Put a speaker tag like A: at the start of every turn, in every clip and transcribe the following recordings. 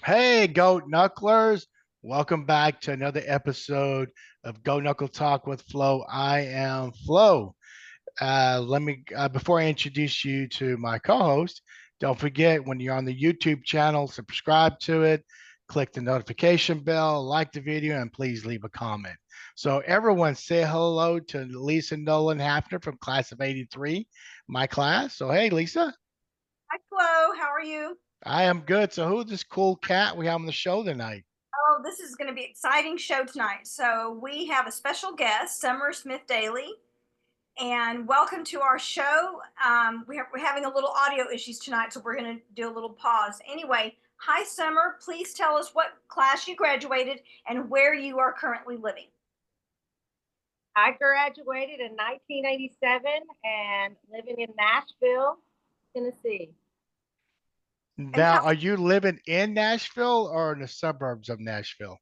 A: Hey, Goat Knucklers. Welcome back to another episode of Go Knuckle Talk with Flo. I am Flo. Let me, before I introduce you to my co host, don't forget when you're on the YouTube channel, subscribe to it, click the notification bell, like the video, and please leave a comment. So, everyone say hello to Lisa Nolan Hafner from class of 83, my class. So, hey, Lisa.
B: Hi, Flo. How are you?
A: I am good. So, who's this cool cat we have on the show tonight?
B: Oh, this is going to be an exciting show tonight. So we have a special guest, Summer Smith-Daly, and welcome to our show. We're having a little audio issues tonight, so we're going to do a little pause. Anyway, hi, Summer. Please tell us what class you graduated and where you are currently living.
C: I graduated in 1987 and living in Nashville, Tennessee.
B: And how
A: Now, are you living in Nashville or in the suburbs of Nashville?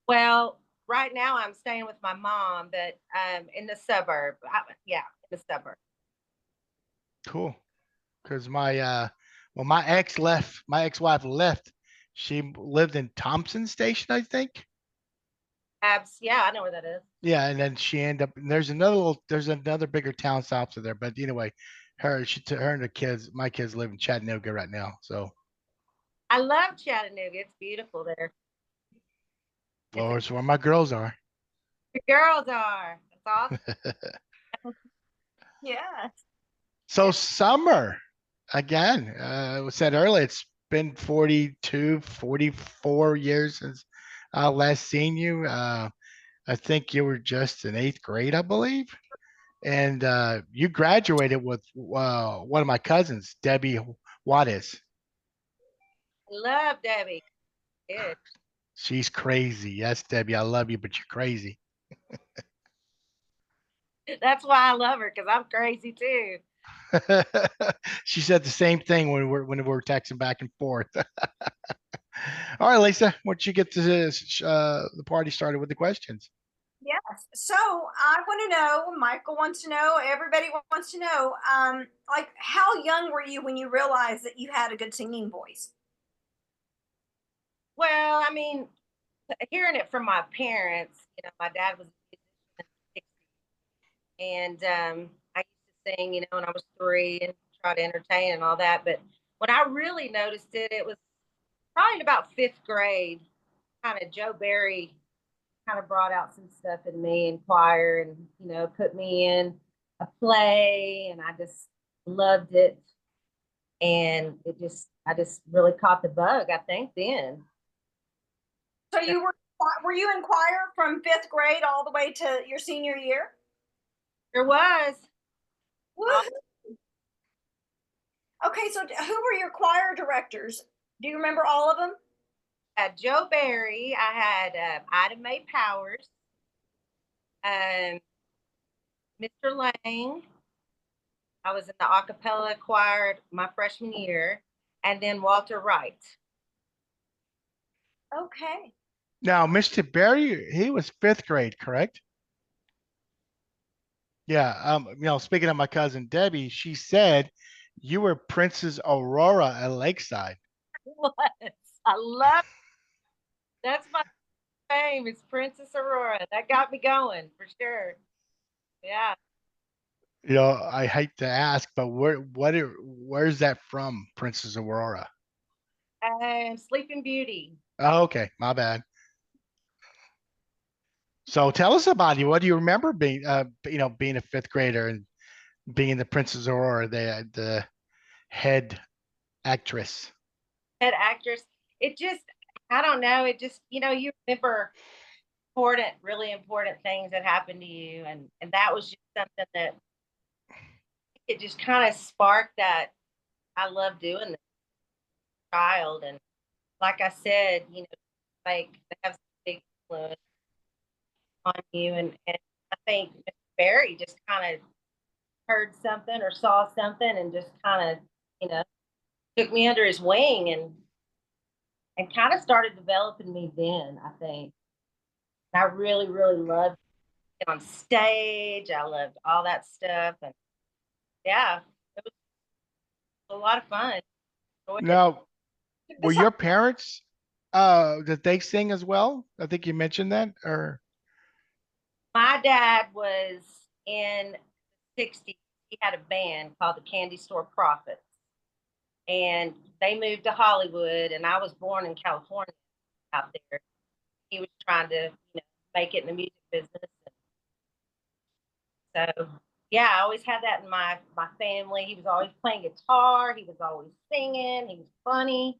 C: Well, right now I'm staying with my mom, but in the suburb. Yeah, in the suburb.
A: Cool. Because my ex left, my ex-wife left. She lived in Thompson Station, I think.
C: Yeah, I know where that is.
A: Yeah, and then she ended up. There's another bigger town south of there. But anyway, her and the kids, my kids live in Chattanooga right now. So,
C: I love Chattanooga. It's beautiful there. It's
A: well, it's where my girls are.
C: the girls are. That's awesome.
B: yeah.
A: So summer again. I said earlier, it's been 42, 44 years since I last seen you. I think you were just in eighth grade, I believe. And you graduated with one of my cousins, Debbie Wattis.
C: I love Debbie. Good.
A: She's crazy. Yes, Debbie, I love you, but you're crazy.
C: That's why I love her because I'm crazy too.
A: She said the same thing when we were texting back and forth. All right, Lisa, once you get to the party started with the questions.
B: Yes. So I want to know, Michael wants to know, everybody wants to know, like how young were you when you realized that you had a good singing voice?
C: Well, I mean, hearing it from my parents, my dad was a musician in the 60s, and I used to sing, when I was 3 and try to entertain and all that. But when I really noticed it, it was probably in about 5th grade. Kind of Joe Barry kind of brought out some stuff in me in choir and, put me in a play, and I just loved it. And I just really caught the bug, I think, then.
B: So were you in choir from fifth grade all the way to your senior year?
C: There was.
B: Woo! Okay, so who were your choir directors? Do you remember all of them?
C: Joe Barry. I had Ida Mae Powers, um, Mr. Lang. I was in the a cappella choir my freshman year, and then Walter Wright.
B: Okay.
A: Now, Mr. Barry, he was fifth grade, correct? Yeah. Speaking of my cousin Debbie, she said you were Princess Aurora at Lakeside.
C: Was. I love that's my name. It's Princess Aurora. That got me going for sure. Yeah.
A: I hate to ask, but where's that from, Princess Aurora?
C: And Sleeping Beauty.
A: Oh, okay, my bad. So tell us about you. What do you remember being a fifth grader and being the Princess Aurora, the head actress?
C: Head actress. It just, I don't know. It just, you remember really important things that happened to you. And that was just something that it just kind of sparked that I love doing this child. And like I said, like they have such a big influence on you. And I think Mr. Barry just kind of heard something or saw something and just kind of, you know, took me under his wing and kind of started developing me then, I think. I really, really loved it on stage. I loved all that stuff. And yeah, it was a lot of fun. Enjoyed it.
A: Now, were your parents? Did they sing as well? I think you mentioned that, or
C: My dad was in the 60s. He had a band called the Candy Store Prophets, and they moved to Hollywood, and I was born in California out there. He was trying to, make it in the music business. So, yeah, I always had that in my family. He was always playing guitar. He was always singing. He was funny.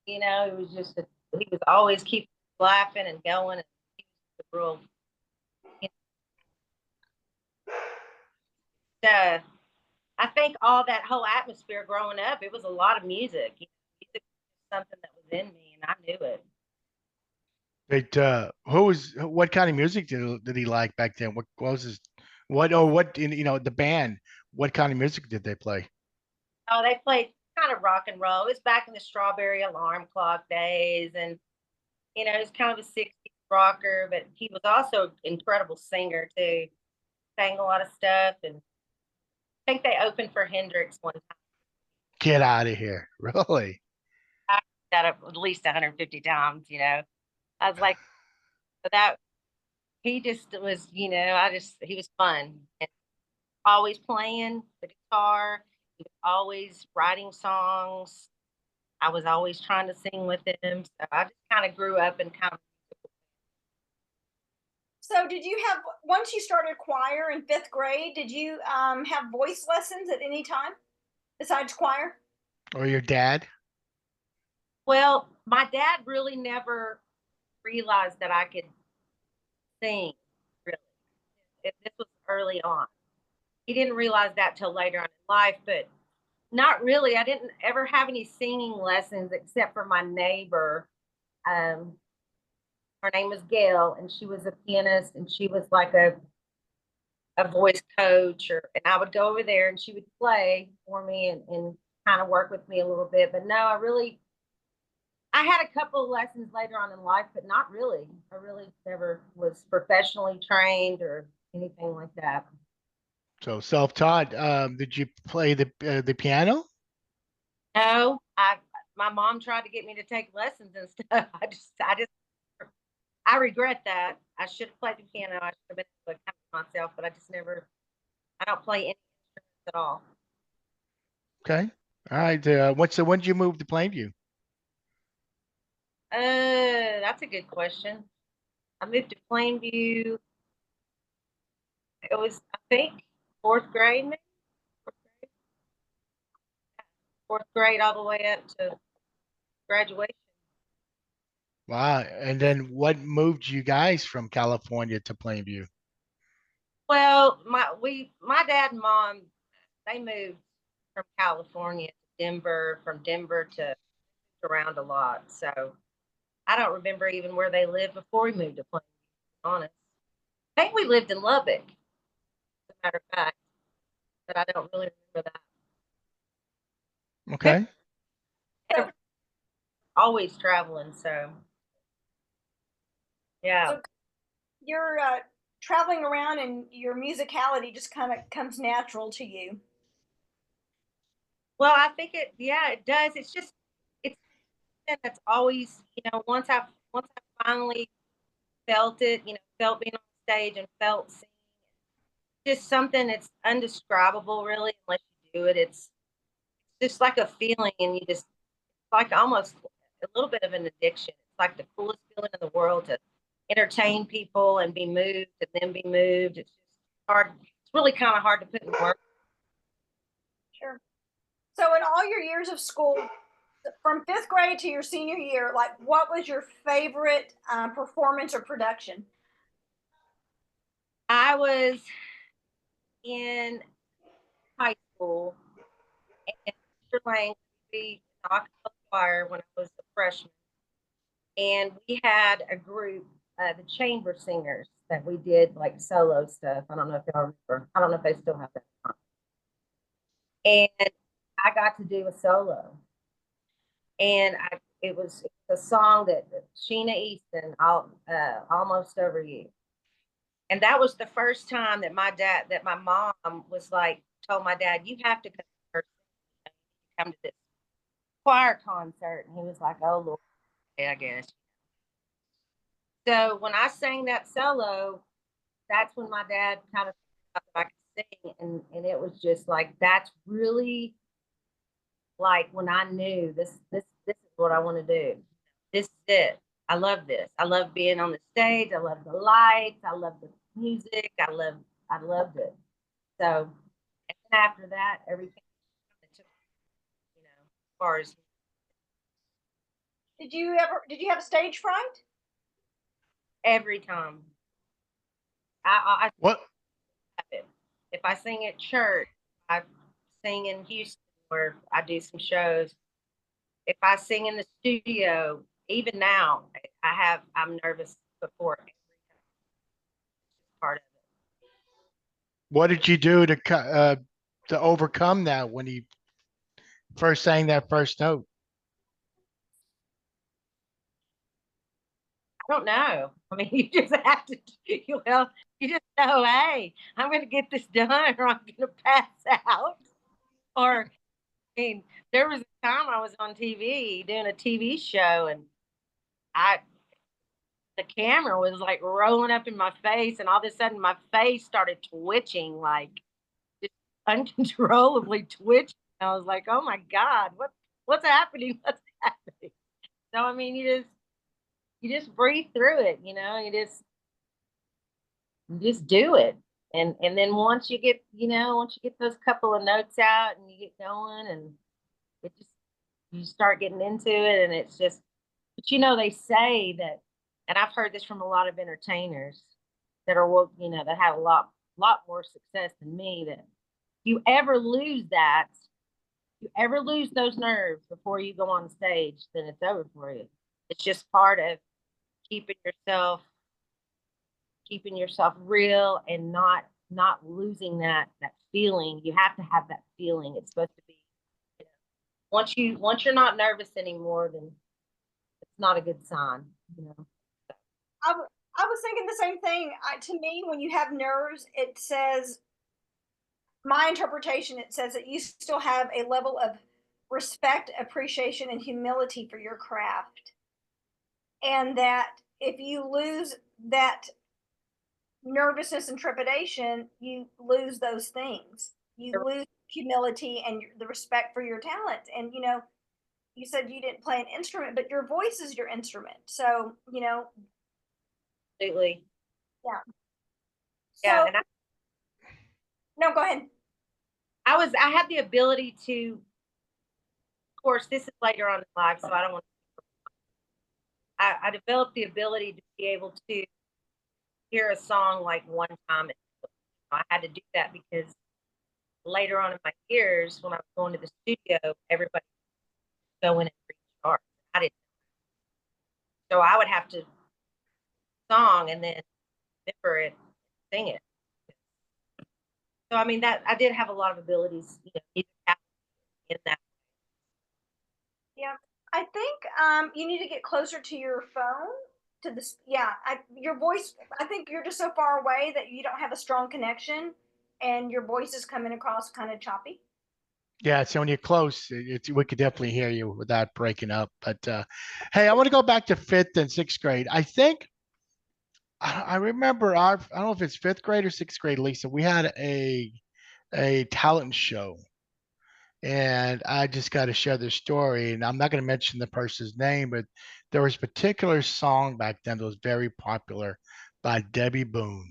C: It was just he was always keeping laughing and going. And he was real. You know, I think all that whole atmosphere growing up, it was a lot of music. Music was something that was in me, and I knew it.
A: but what kind of music did he like back then? What was his what the band? What kind of music did they play?
C: Oh, they played kind of rock and roll. It was back in the Strawberry Alarm Clock days, and he's kind of a 60s rocker, but he was also an incredible singer too. Sang a lot of stuff, and I think they opened for Hendrix one time.
A: Get out of here! Really?
C: I got up at least 150 times. I was like, but that he just was, he was fun and always playing the guitar. He was always writing songs. I was always trying to sing with him. So I just kind of grew up and kind of.
B: So, did you have once you started choir in fifth grade? Did you have voice lessons at any time besides choir?
A: Or your dad?
C: Well, my dad really never realized that I could sing. Really, this was early on. He didn't realize that till later on in life, but not really. I didn't ever have any singing lessons except for my neighbor. Um, her name was Gail, and she was a pianist, and she was like a voice coach, and I would go over there, and she would play for me and kind of work with me a little bit. But no, I had a couple of lessons later on in life, but not really. I really never was professionally trained or anything like that.
A: So self-taught. Did you play the piano?
C: No, my mom tried to get me to take lessons and stuff. I regret that. I should have played the piano. I should have been able to come to myself, but I just never. I don't play any instruments at all.
A: Okay. All right. When did you move to Plainview?
C: That's a good question. I moved to Plainview. It was, I think, fourth grade, maybe fourth grade all the way up to graduation.
A: Wow. And then what moved you guys from California to Plainview?
C: Well, my dad and mom, they moved from California to Denver, from Denver to around a lot. So I don't remember even where they lived before we moved to Plainview, to be honest. I think we lived in Lubbock, as a matter of fact, but I don't really remember that.
A: Okay.
B: So,
C: Always traveling, so yeah.
B: so you're traveling around, and your musicality just kind of comes natural to you.
C: Well, I think yeah, it does. It's just, it's something that's always, once I finally felt it, felt being on stage and felt singing, just something that's undescribable, really, unless you do it. It's just like a feeling, and it's like almost a little bit of an addiction. It's like the coolest feeling in the world to entertain people and be moved and then be moved. It's just hard. It's really kind of hard to put in words.
B: Sure. So, in all your years of school, from fifth grade to your senior year, like what was your favorite performance or production?
C: I was in high school and Mr. Lang we acapella choir when I was a freshman, and we had a group, the chamber singers, that we did like solo stuff. I don't know if y'all remember. I don't know if they still have that. And I got to do a solo, and it was a song that Sheena Easton, almost over you. And that was the first time that my mom was like, told my dad, you have to come to this choir concert. And he was like, oh, Lord. I guess. So when I sang that solo, that's when my dad kind of thought that I could sing, and it was just like that's really like when I knew this is what I want to do. This is it. I love this. I love being on the stage. I love the lights. I love the music. I loved it. So and then after that, everything took, as far as
B: Did you have stage fright?
C: every time. I
A: What?
C: if I sing at church, I sing in Houston where I do some shows. If I sing in the studio, even now, I'm nervous before every part of it.
A: What did you do to overcome that when he first sang that first note?
C: I don't know. I mean, you just have to, well, you just know, hey, I'm going to get this done or I'm going to pass out. Or, I mean, there was a time I was on TV doing a TV show and the camera was like rolling up in my face and all of a sudden my face started twitching, like just uncontrollably twitching. I was like, oh my God, what's happening? What's happening? So, I mean, you just breathe through it, you just do it. And then once you get those couple of notes out and you get going and it just you start getting into it and it's just but they say that and I've heard this from a lot of entertainers that are that have a lot more success than me that you ever lose those nerves before you go on stage, then it's over for you. It's just part of keeping yourself real and not losing that feeling. You have to have that feeling. It's supposed to be once you're not nervous anymore, then it's not a good sign.
B: I was thinking the same thing. To me, when you have nerves, it says my interpretation. It says that you still have a level of respect, appreciation, and humility for your craft, and that if you lose that nervousness and trepidation, you lose those things. You lose humility and the respect for your talent. And you said you didn't play an instrument, but your voice is your instrument. So
C: Absolutely.
B: Yeah.
C: Yeah.
B: So,
C: And
B: no, go ahead.
C: I had the ability to, of course, this is later on in life, so I don't want to. I developed the ability to be able to hear a song like one time. I had to do that because later on in my years, when I was going to the studio, everybody was going and read charts. I didn't. So I would have to song and then remember it, sing it. So I mean that I did have a lot of abilities, in that.
B: Yeah, I think you need to get closer to your phone. To this, yeah, your voice. I think you're just so far away that you don't have a strong connection, and your voice is coming across kind of choppy.
A: Yeah, so when you're close, we could definitely hear you without breaking up. But hey, I want to go back to fifth and sixth grade. I think I remember I don't know if it's fifth grade or sixth grade, Lisa. We had a talent show, and I just got to share this story. And I'm not going to mention the person's name, but there was a particular song back then that was very popular by Debbie Boone.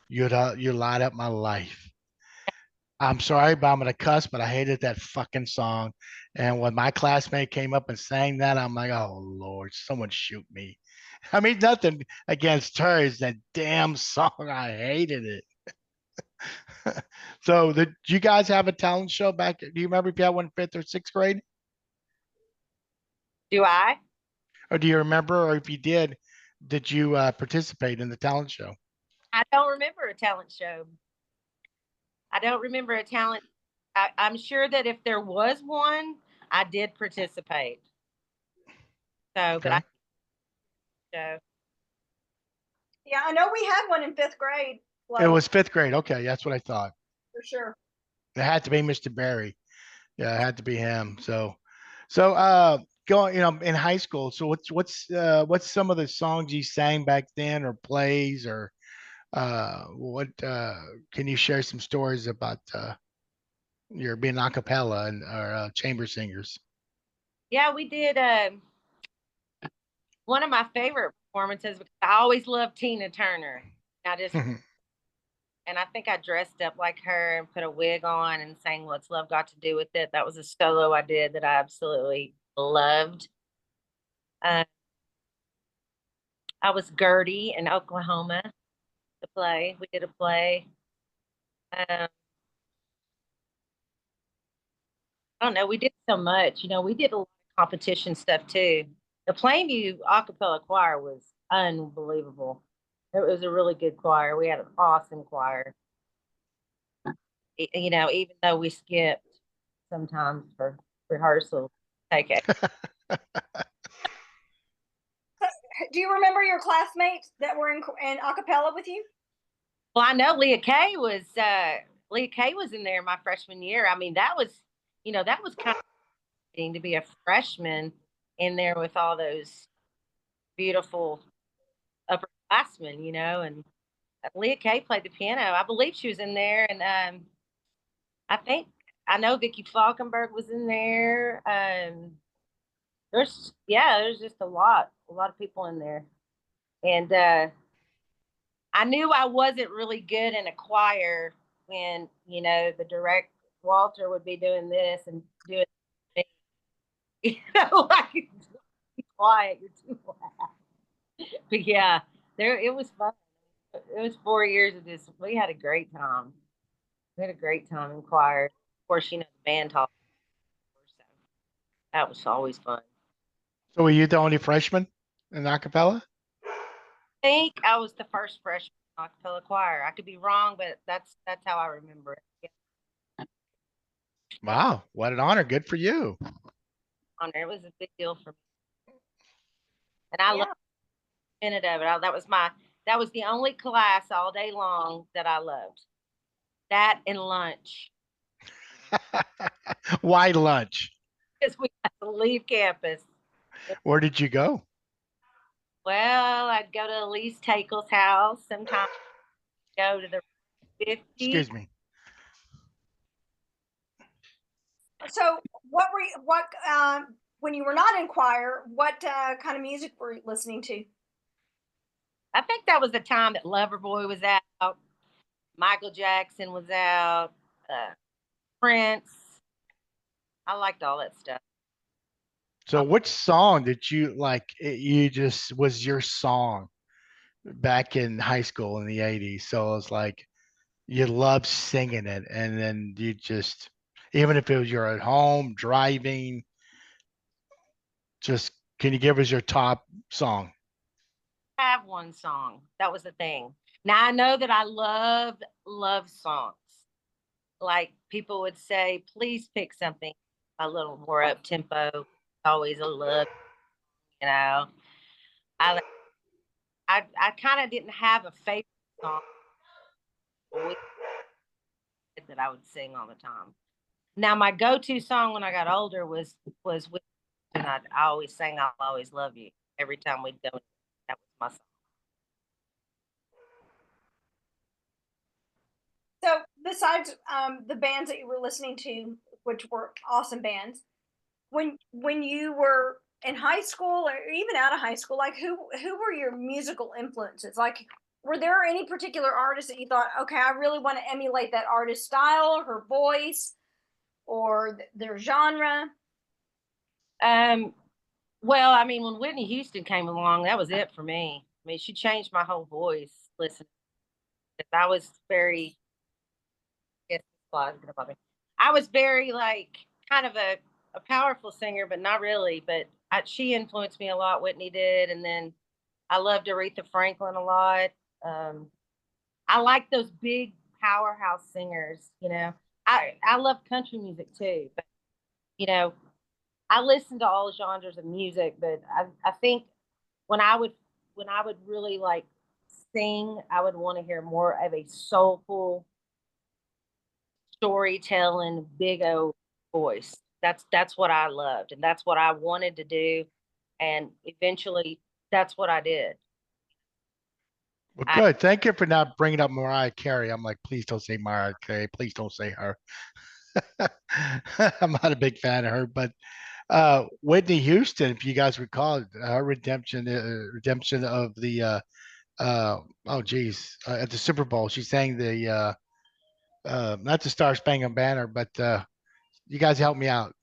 A: You light up my life. I'm sorry, but I'm gonna cuss, but I hated that fucking song. And when my classmate came up and sang that, I'm like, oh Lord, someone shoot me. I mean, nothing against her. It's that damn song. I hated it. So, did you guys have a talent show back? Do you remember if you had one in fifth or sixth grade?
C: Do I?
A: Or do you remember, or if you did you participate in the talent show?
C: I don't remember a talent show. I don't remember a talent. I'm sure that if there was one, I did participate. So, but
A: Okay.
C: so
B: Yeah, I know we had one in fifth grade.
A: It was fifth grade. Okay, that's what I thought.
B: For sure.
A: It had to be Mr. Barry. Yeah, it had to be him. So going, in high school. So what's some of the songs you sang back then, or plays, or what? Can you share some stories about your being a cappella and or chamber singers?
C: Yeah, we did one of my favorite performances because I always loved Tina Turner. I just and I think I dressed up like her and put a wig on and sang What's Love Got to Do with It. That was a solo I did that I absolutely loved. Uh, I was Gertie in Oklahoma to play. We did a play. Um, I don't know. We did so much. We did a lot of competition stuff too. The Plainview a cappella choir was unbelievable. It was a really good choir. We had an awesome choir. Even though we skipped sometimes for rehearsal. Take it.
B: Do you remember your classmates that were in a cappella with you?
C: Well, I know Leah Kay was in there my freshman year. I mean, that was kind of interesting to be a freshman in there with all those beautiful upperclassmen, and Leah Kay played the piano. I believe she was in there, and I think I know Vicky Falkenberg was in there. There's just a lot of people in there, and I knew I wasn't really good in a choir when the direct Walter would be doing this and doing, like be quiet, you're too loud. But yeah, it was fun. It was 4 years of this. We had a great time. We had a great time in choir. Of course, the band taught. So that was always fun.
A: So were you the only freshman in acapella?
C: I think I was the first freshman in a cappella choir. I could be wrong, but that's how I remember it. Yeah.
A: Wow, what an honor! Good for you.
C: Honor. It was a big deal for me, and I loved every minute of it. That was the only class all day long that I loved. That and lunch,
A: Why lunch?
C: because we had to leave campus.
A: Where did you go?
C: Well, I'd go to Elise Takel's house. Sometimes go to the 50.
A: Excuse me.
B: So what were you, what when you were not in choir, what kind of music were you listening to?
C: I think that was the time that Loverboy was out, Michael Jackson was out, Prince. I liked all that stuff.
A: So which song did you like? You just was your song back in high school in the 80s. So it's like you loved singing it, and then you just, even if it was you're at home driving, just can you give us your top song?
C: Have one song. That was the thing. Now I know that I love songs. Like people would say, please pick something a little more up tempo. Always a love, you know. I I kind of didn't have a favorite song that I would sing all the time. Now my go-to song when I got older was with, and I always sang "I'll Always Love You" every time we'd go. That was my song.
B: So besides the bands that you were listening to, which were awesome bands, when you were in high school or even out of high school, like who were your musical influences? Like, were there any particular artists that you thought, okay, I really want to emulate that artist's style, her voice, or their genre?
C: Well, I mean, when Whitney Houston came along, that was it for me. I mean, she changed my whole voice. Listen, I was very, yes, I was very like kind of a powerful singer, but not really. But she influenced me a lot. Whitney did, and then I loved Aretha Franklin a lot. Um, I like those big powerhouse singers. I love country music too, but you know, I listen to all genres of music. But I think when I would when I would really like sing, I would want to hear more of a soulful storytelling, big old voice. that's what I loved, and that's what I wanted to do, and eventually that's what I did.
A: Well, good. Thank you for not bringing up Mariah Carey. I'm like, please don't say Mariah Carey. Please don't say her. I'm not a big fan of her, but Whitney Houston, if you guys recall, her redemption of the oh geez, at the Super Bowl, she sang the not the Star Spangled Banner, but you guys help me out.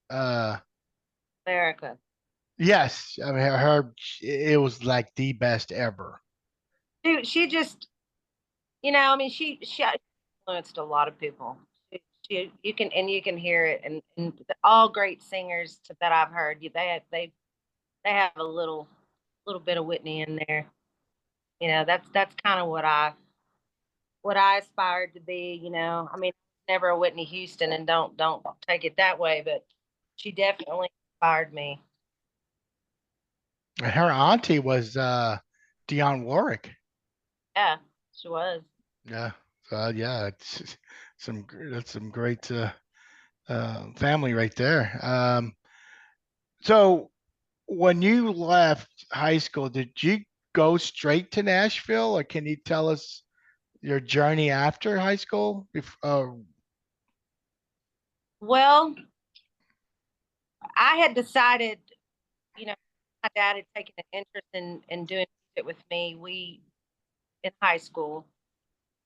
C: America.
A: Yes, I mean it was like the best ever.
C: Dude, she just, I mean, she influenced a lot of people. You can hear it, and all great singers that I've heard, they have a little bit of Whitney in there. That's kind of what I aspired to be. I mean, never a Whitney Houston, and don't take it that way, but she definitely inspired me.
A: And her auntie was Dionne Warwick.
C: Yeah, she was.
A: Yeah, yeah, it's that's some great family right there. So when you left high school, did you go straight to Nashville, or can you tell us your journey after high school?
C: Well, I had decided, my dad had taken an interest in doing it with me. We in high school,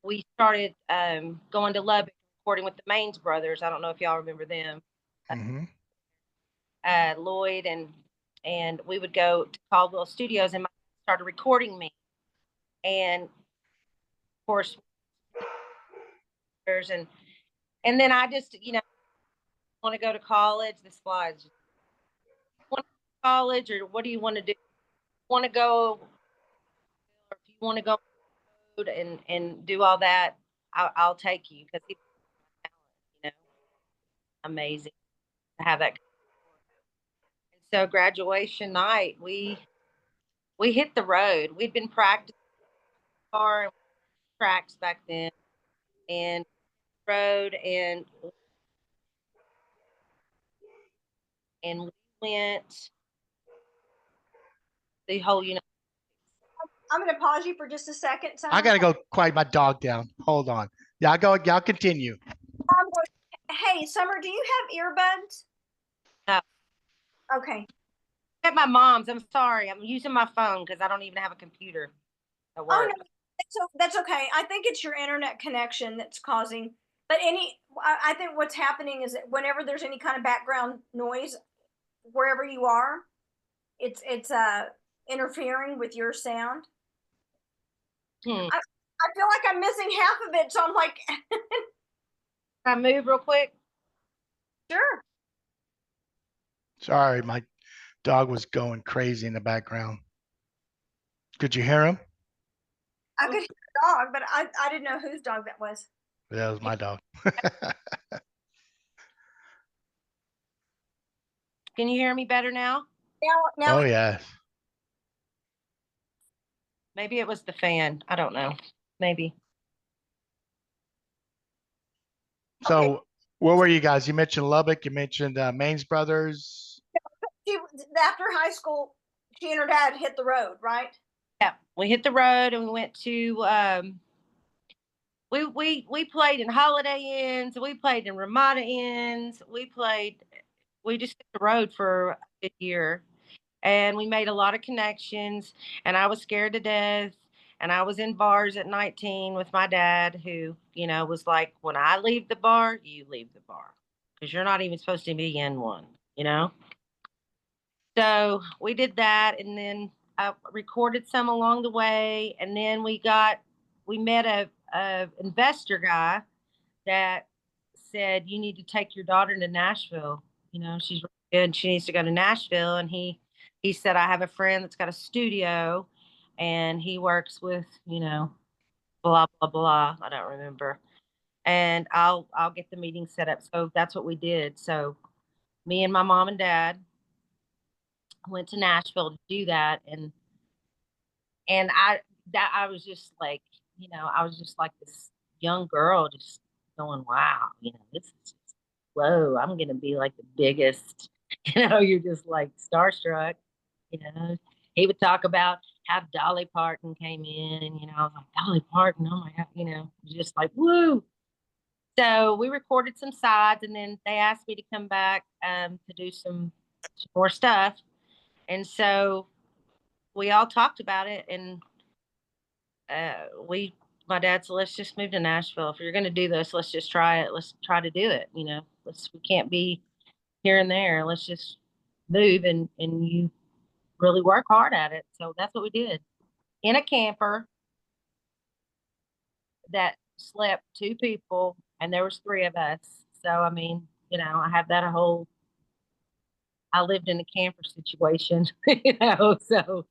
C: we started going to Lubbock, recording with the Maines brothers. I don't know if y'all remember them,
A: Mm-hmm.
C: Lloyd and we would go to Caldwell Studios, and my dad started recording me, and of course, and then I just want to go to college. This flies. Want to go to college, or what do you want to do? Want to go, or if you want to go and do all that, I'll take you, because he's amazing to have that. And so graduation night, we hit the road. We'd been practicing car and tracks back then, and road and we went the whole
B: I'm going to pause you for just a second.
A: I gotta go quiet my dog down. Hold on. Y'all continue.
B: Hey, Summer, do you have earbuds?
C: No.
B: Okay.
C: At my mom's. I'm sorry. I'm using my phone because I don't even have a computer at work.
B: Oh no, that's okay. I think it's your internet connection that's causing. But I think what's happening is that whenever there's any kind of background noise, wherever you are, it's interfering with your sound. I feel like I'm missing half of it, so I'm like,
C: Can I move real quick?
B: Sure.
A: Sorry, my dog was going crazy in the background. Could you hear him?
B: I could hear the dog, but I didn't know whose dog that was.
A: That was my dog.
C: Can you hear me better now?
B: Now
A: Oh yes.
C: Maybe it was the fan. I don't know. Maybe.
A: So
B: Okay.
A: where were you guys? You mentioned Lubbock. You mentioned Maines Brothers.
B: After high school, she and her dad hit the road, right?
C: Yeah, we hit the road and we went to we played in Holiday Inns, we played in Ramada Inns, we just hit the road for a year, and we made a lot of connections, and I was scared to death, and I was in bars at 19 with my dad, who was like, when I leave the bar, you leave the bar, because you're not even supposed to be in one. So we did that, and then I recorded some along the way, and then we met a investor guy that said, you need to take your daughter to Nashville. She's really good, and she needs to go to Nashville. And he said, I have a friend that's got a studio, and he works with blah blah blah. I don't remember, and I'll get the meeting set up. So that's what we did. So me and my mom and dad went to Nashville to do that, and I was just like, I was just like this young girl, just going, wow, this is whoa, I'm going to be like the biggest, you're just like starstruck, you know. He would talk about how Dolly Parton came in, and, I was like, Dolly Parton, oh my God, just like, woo. So we recorded some sides, and then they asked me to come back to do some more stuff. And so we all talked about it, and my dad said, let's just move to Nashville. If you're going to do this, let's just try it. Let's try to do it. We can't be here and there. Let's just move, and you really work hard at it. So that's what we did in a camper that slept two people, and there was three of us. So, I mean, I have that I lived in a camper situation, so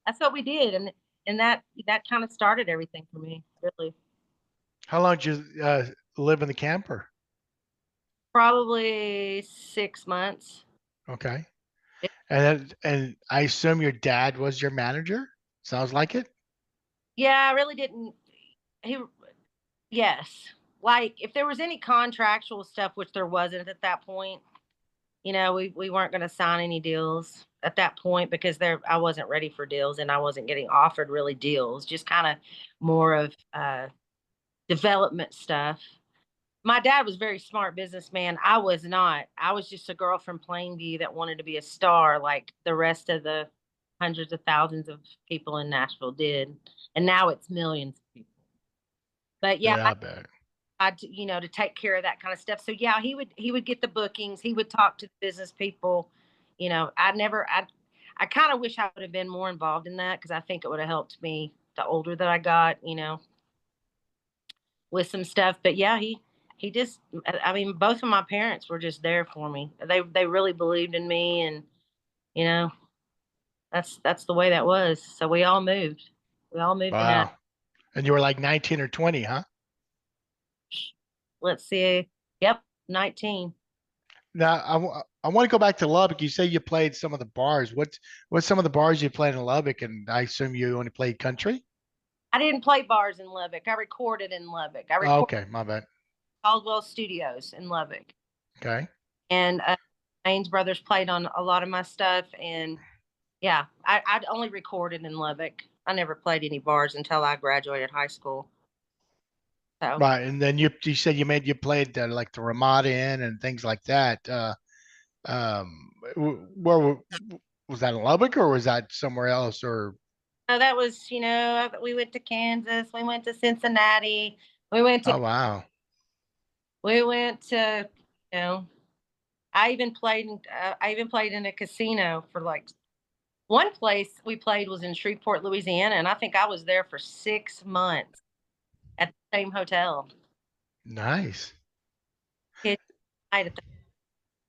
C: that's what we did. And that kind of started everything for me, really.
A: How long did you live in the camper?
C: Probably 6 months.
A: Okay. And I assume your dad was your manager? Sounds like it.
C: Yeah, I really didn't. He, yes. Like if there was any contractual stuff, which there wasn't at that point, we weren't going to sign any deals at that point because I wasn't ready for deals, and I wasn't getting offered really deals, just kind of more of development stuff. My dad was a very smart businessman. I was not. I was just a girl from Plainview that wanted to be a star like the rest of the hundreds of thousands of people in Nashville did. And now it's millions of people. But yeah,
A: Yeah, I bet.
C: to take care of that kind of stuff. So yeah, he would get the bookings. He would talk to the business people. I kind of wish I would have been more involved in that because I think it would have helped me the older that I got, with some stuff. But yeah, he just, I mean, both of my parents were just there for me. They really believed in me, and you know, that's the way that was. So we all moved. We all moved to Nashville.
A: Wow. And you were like 19 or 20, huh?
C: Let's see. Yep, 19.
A: Now I want to go back to Lubbock. You say you played some of the bars. What's some of the bars you played in Lubbock? And I assume you only played country.
C: I didn't play bars in Lubbock. I recorded in Lubbock. I
A: Oh,
C: recorded
A: okay, my bad.
C: Caldwell Studios in Lubbock.
A: Okay.
C: And Ains Brothers played on a lot of my stuff. And yeah, I'd only recorded in Lubbock. I never played any bars until I graduated high school. So
A: Right, and then you said you played like the Ramada Inn and things like that. Where was that in Lubbock or was that somewhere else? Or
C: that was, we went to Kansas, we went to Cincinnati, we went to,
A: oh wow,
C: we went to, you know, I even played in a casino for like one place we played was in Shreveport, Louisiana, and I think I was there for 6 months at the same hotel.
A: nice.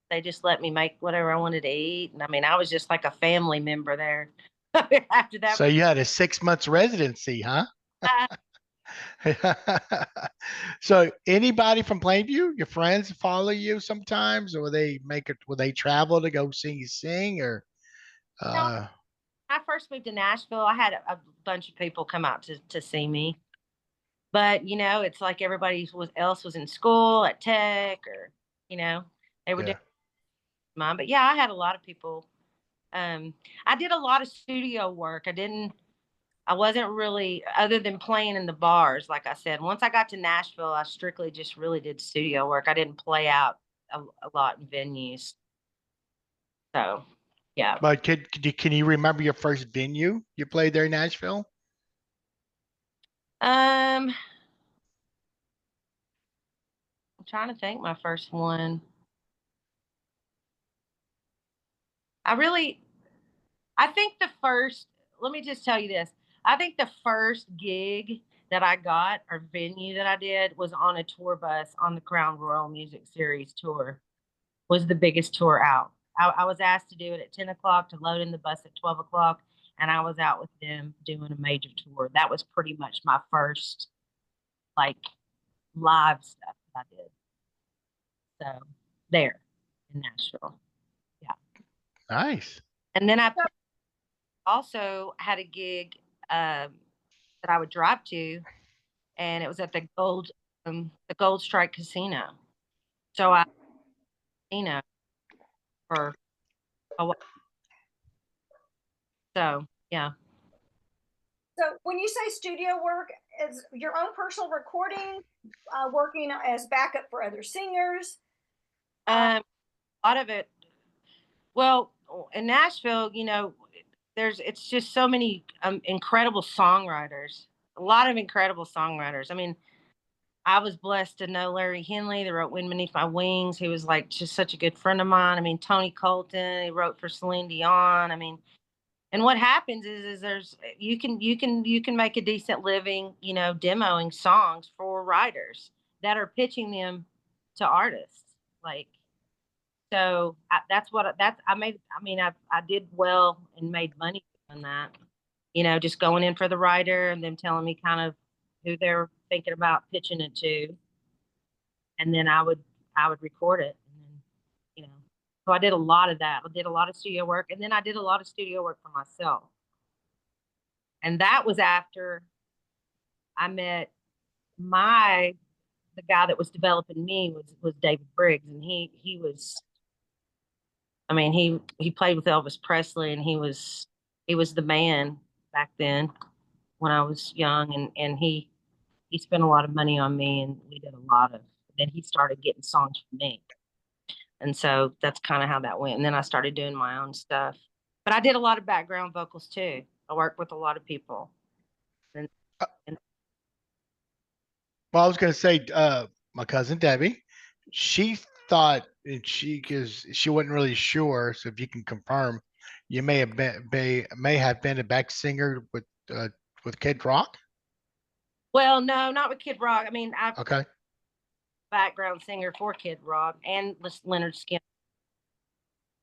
C: They just let me make whatever I wanted to eat, and I mean, I was just like a family member there. After that,
A: So you had a 6 months residency, huh?
C: uh,
A: So anybody from Plainview, your friends follow you sometimes, or will they make it? Will they travel to go see you sing, or
C: you know,
A: uh,
C: I first moved to Nashville. I had a bunch of people come out to see me, but it's like everybody else was in school at Tech, or they were doing
A: yeah?
C: mine. But yeah, I had a lot of people. I did a lot of studio work. I wasn't really, other than playing in the bars, like I said. Once I got to Nashville, I strictly just really did studio work. I didn't play out a lot in venues. So, yeah.
A: But can you remember your first venue you played there in Nashville?
C: I'm trying to think my first one. I really, I think the first, let me just tell you this. I think the first gig that I got or venue that I did was on a tour bus on the Crown Royal Music Series tour. Was the biggest tour out. I was asked to do it at 10 o'clock to load in the bus at 12 o'clock, and I was out with them doing a major tour. That was pretty much my first like live stuff that I did. So there in Nashville. Yeah.
A: Nice.
C: And then I also had a gig that I would drive to, and it was at the Gold Strike Casino. So casino for a while. So yeah.
B: So when you say studio work, is your own personal recording, working as backup for other singers?
C: A lot of it. Well, in Nashville, you know, it's just so many incredible songwriters. A lot of incredible songwriters. I mean, I was blessed to know Larry Henley, that wrote "Wind Beneath My Wings." He was like just such a good friend of mine. I mean, Tony Colton, he wrote for Celine Dion. I mean, and what happens is there's you can make a decent living, you know, demoing songs for writers that are pitching them to artists. Like, so that's what that's I made. I mean, I did well and made money doing that. You know, just going in for the writer and them telling me kind of who they're thinking about pitching it to, and then I would record it, and then, you know. So I did a lot of that. I did a lot of studio work, and then I did a lot of studio work for myself. And that was after I met my the guy that was developing me was David Briggs, and he was, I mean, he played with Elvis Presley, and he was the man back then when I was young, and he spent a lot of money on me, and we did a lot of. Then he started getting songs from me, and so that's kind of how that went. And then I started doing my own stuff, but I did a lot of background vocals too. I worked with a lot of people, and,
A: Uh,
C: and
A: Well, I was going to say, my cousin Debbie, she thought, and because she wasn't really sure, so if you can confirm, you may have been a back singer with Kid Rock.
C: well, no, not with Kid Rock. I mean, I
A: Okay.
C: background singer for Kid Rock and Leonard Skinner.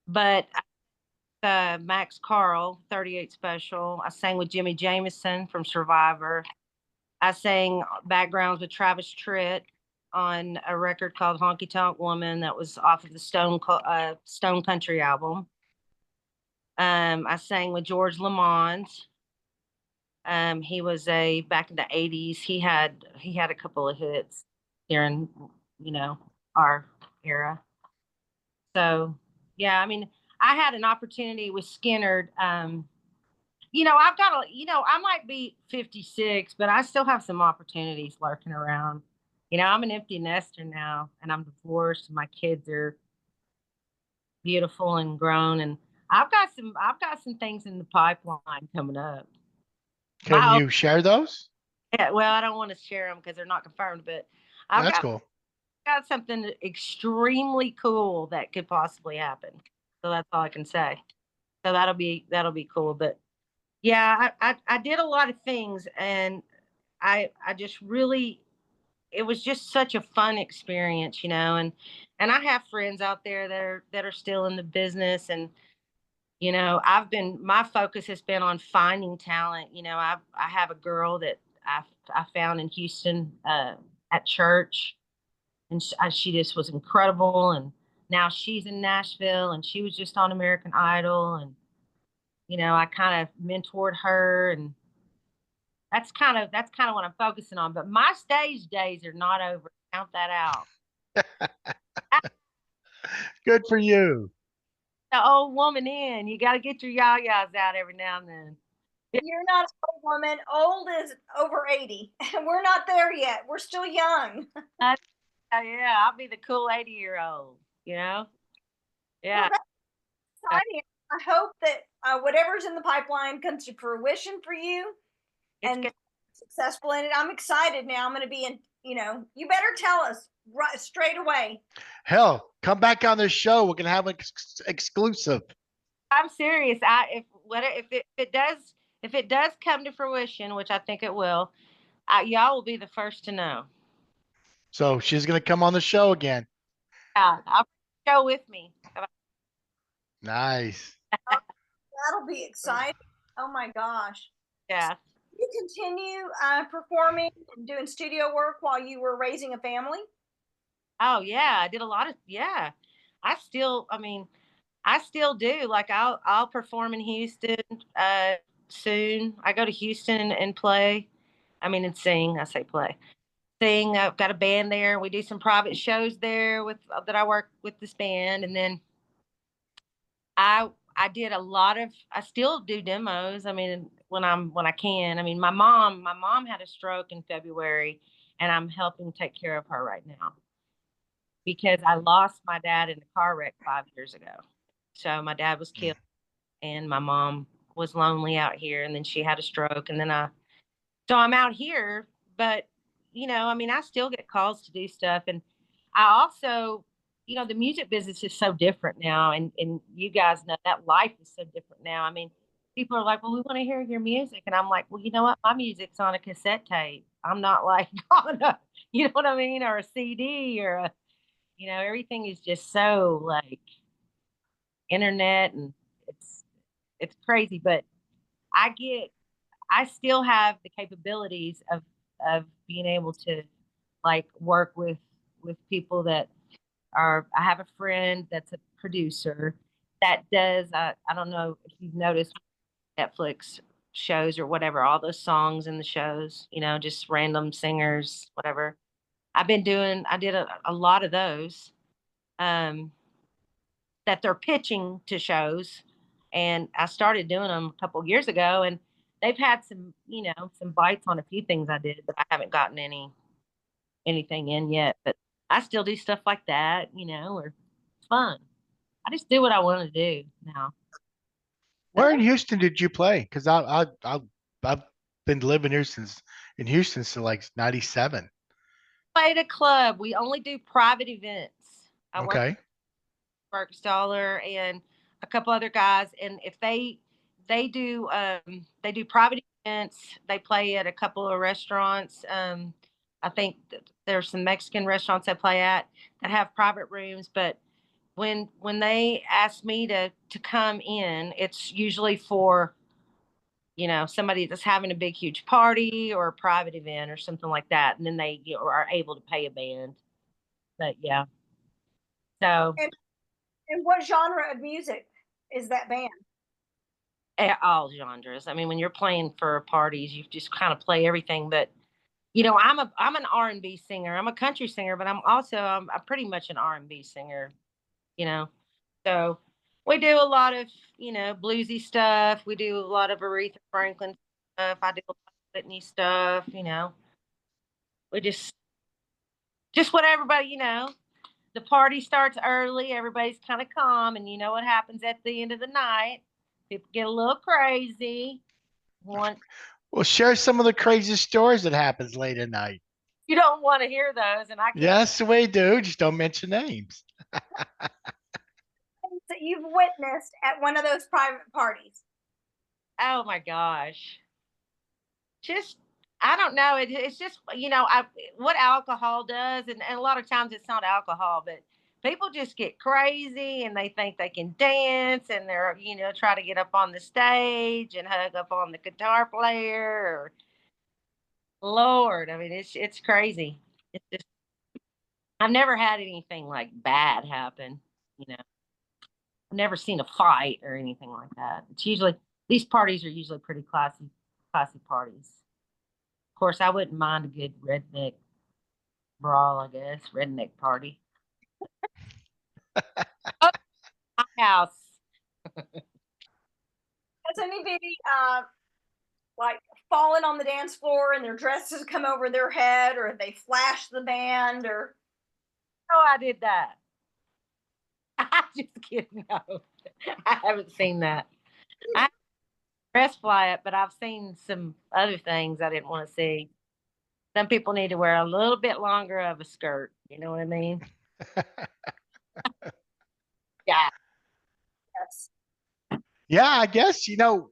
C: But Max Carl, 38 Special. I sang with Jimmy Jameson from Survivor. I sang backgrounds with Travis Tritt on a record called Honky Tonk Woman that was off of the Stone Country album. I sang with George Lamont. He was a back in the 80s. He had a couple of hits during, you know, our era. So yeah, I mean, I had an opportunity with Skinner. You know, I've got a, you know, I might be 56, but I still have some opportunities lurking around. You know, I'm an empty nester now, and I'm divorced. My kids are beautiful and grown, and I've got some things in the pipeline coming up.
A: Can
C: My
A: you share those?
C: Yeah, well, I don't want to share them because they're not confirmed, but I've
A: That's
C: got
A: cool.
C: got something extremely cool that could possibly happen. So that's all I can say. So that'll be cool. But yeah, I did a lot of things, and I just really, it was just such a fun experience, you know, and I have friends out there that are still in the business, and you know, my focus has been on finding talent. You know, I have a girl that I found in Houston at church, and she just was incredible. And now she's in Nashville, and she was just on American Idol, and you know, I kind of mentored her, and that's kind of what I'm focusing on. But my stage days are not over. Count that out.
A: Good for you.
C: The old woman in. You got to get your yah-yahs out every now and then.
B: You're not an old woman. Old is over 80. We're not there yet. We're still young.
C: Yeah, I'll be the cool 80-year-old, you know?
B: Well,
C: Yeah.
B: that's exciting. I hope that whatever's in the pipeline comes to fruition for you
C: It's
B: and
C: good.
B: successful in it. I'm excited now. I'm going to be in, you better tell us right straight away.
A: Hell, come back on this show. We're gonna have an exclusive.
C: I'm serious. If it does come to fruition, which I think it will, y'all will be the first to know.
A: So she's gonna come on the show again.
C: Yeah, I'll show with me.
A: Nice.
B: That'll be exciting. Oh my gosh.
C: Yeah.
B: You continue performing and doing studio work while you were raising a family?
C: Oh yeah, I did a lot of yeah. I still do. Like I'll perform in Houston soon. I go to Houston and play. I mean and sing. I say play. sing. I've got a band there. We do some private shows there that I work with this band, and then I did a lot of. I still do demos. I mean, when I can. I mean, my mom had a stroke in February, and I'm helping take care of her right now because I lost my dad in a car wreck 5 years ago. So my dad was killed, and my mom was lonely out here, and then she had a stroke, and then so I'm out here, but I mean, I still get calls to do stuff. And I also, the music business is so different now. And you guys know that life is so different now. I mean, people are like, well, we want to hear your music. And I'm like, well, you know what? My music's on a cassette tape. I'm not like on a, you know what I mean? Or a CD or everything is just so like internet, and it's crazy. But I get I still have the capabilities of being able to like work with people that are. I have a friend that's a producer that does. I don't know if you've noticed Netflix shows or whatever, all those songs in the shows. Just random singers, whatever. I did a lot of those. Um, that they're pitching to shows. And I started doing them a couple of years ago, and they've had some bites on a few things I did, but I haven't gotten anything in yet. But I still do stuff like that, or it's fun. I just do what I want to do now.
A: Where in Houston did you play? Because I've been living here since in Houston since like '97.
C: Played a club. We only do private events. I work
A: Okay.
C: Dollar and a couple other guys, and if they do private events. They play at a couple of restaurants. I think there's some Mexican restaurants they play at that have private rooms. But when they ask me to come in, it's usually for somebody that's having a big huge party or a private event or something like that, and then they are able to pay a band. But yeah, so
B: And what genre of music is that band?
C: all genres. I mean, when you're playing for parties, you just kind of play everything. But I'm an R&B singer. I'm a country singer, but I'm pretty much an R&B singer. You know, so we do a lot of bluesy stuff. We do a lot of Aretha Franklin stuff. I do a lot of Whitney stuff. We just what everybody. The party starts early. Everybody's kind of calm, and you know what happens at the end of the night. People get a little crazy. Want
A: Well, share some of the crazy stories that happens late at night.
C: You don't want to hear those, and I can't.
A: Yes, we do. Just don't mention names.
B: Things that you've witnessed at one of those private parties.
C: Oh my gosh. Just I don't know. It's just what alcohol does, and a lot of times it's not alcohol, but people just get crazy and they think they can dance, and they're try to get up on the stage and hug up on the guitar player. Lord, I mean it's crazy. It's just I've never had anything like bad happen. I've never seen a fight or anything like that. It's usually these parties are usually pretty classy parties. Of course, I wouldn't mind a good redneck brawl, I guess. Redneck party. Oh, my house.
B: Has anybody like fallen on the dance floor and their dresses come over their head, or they flash the band, or?
C: Oh, I did that. I'm just kidding. No, I haven't seen that. I dress fly it, but I've seen some other things I didn't want to see. Some people need to wear a little bit longer of a skirt. You know what I mean? Yeah.
B: Yes.
A: Yeah, I guess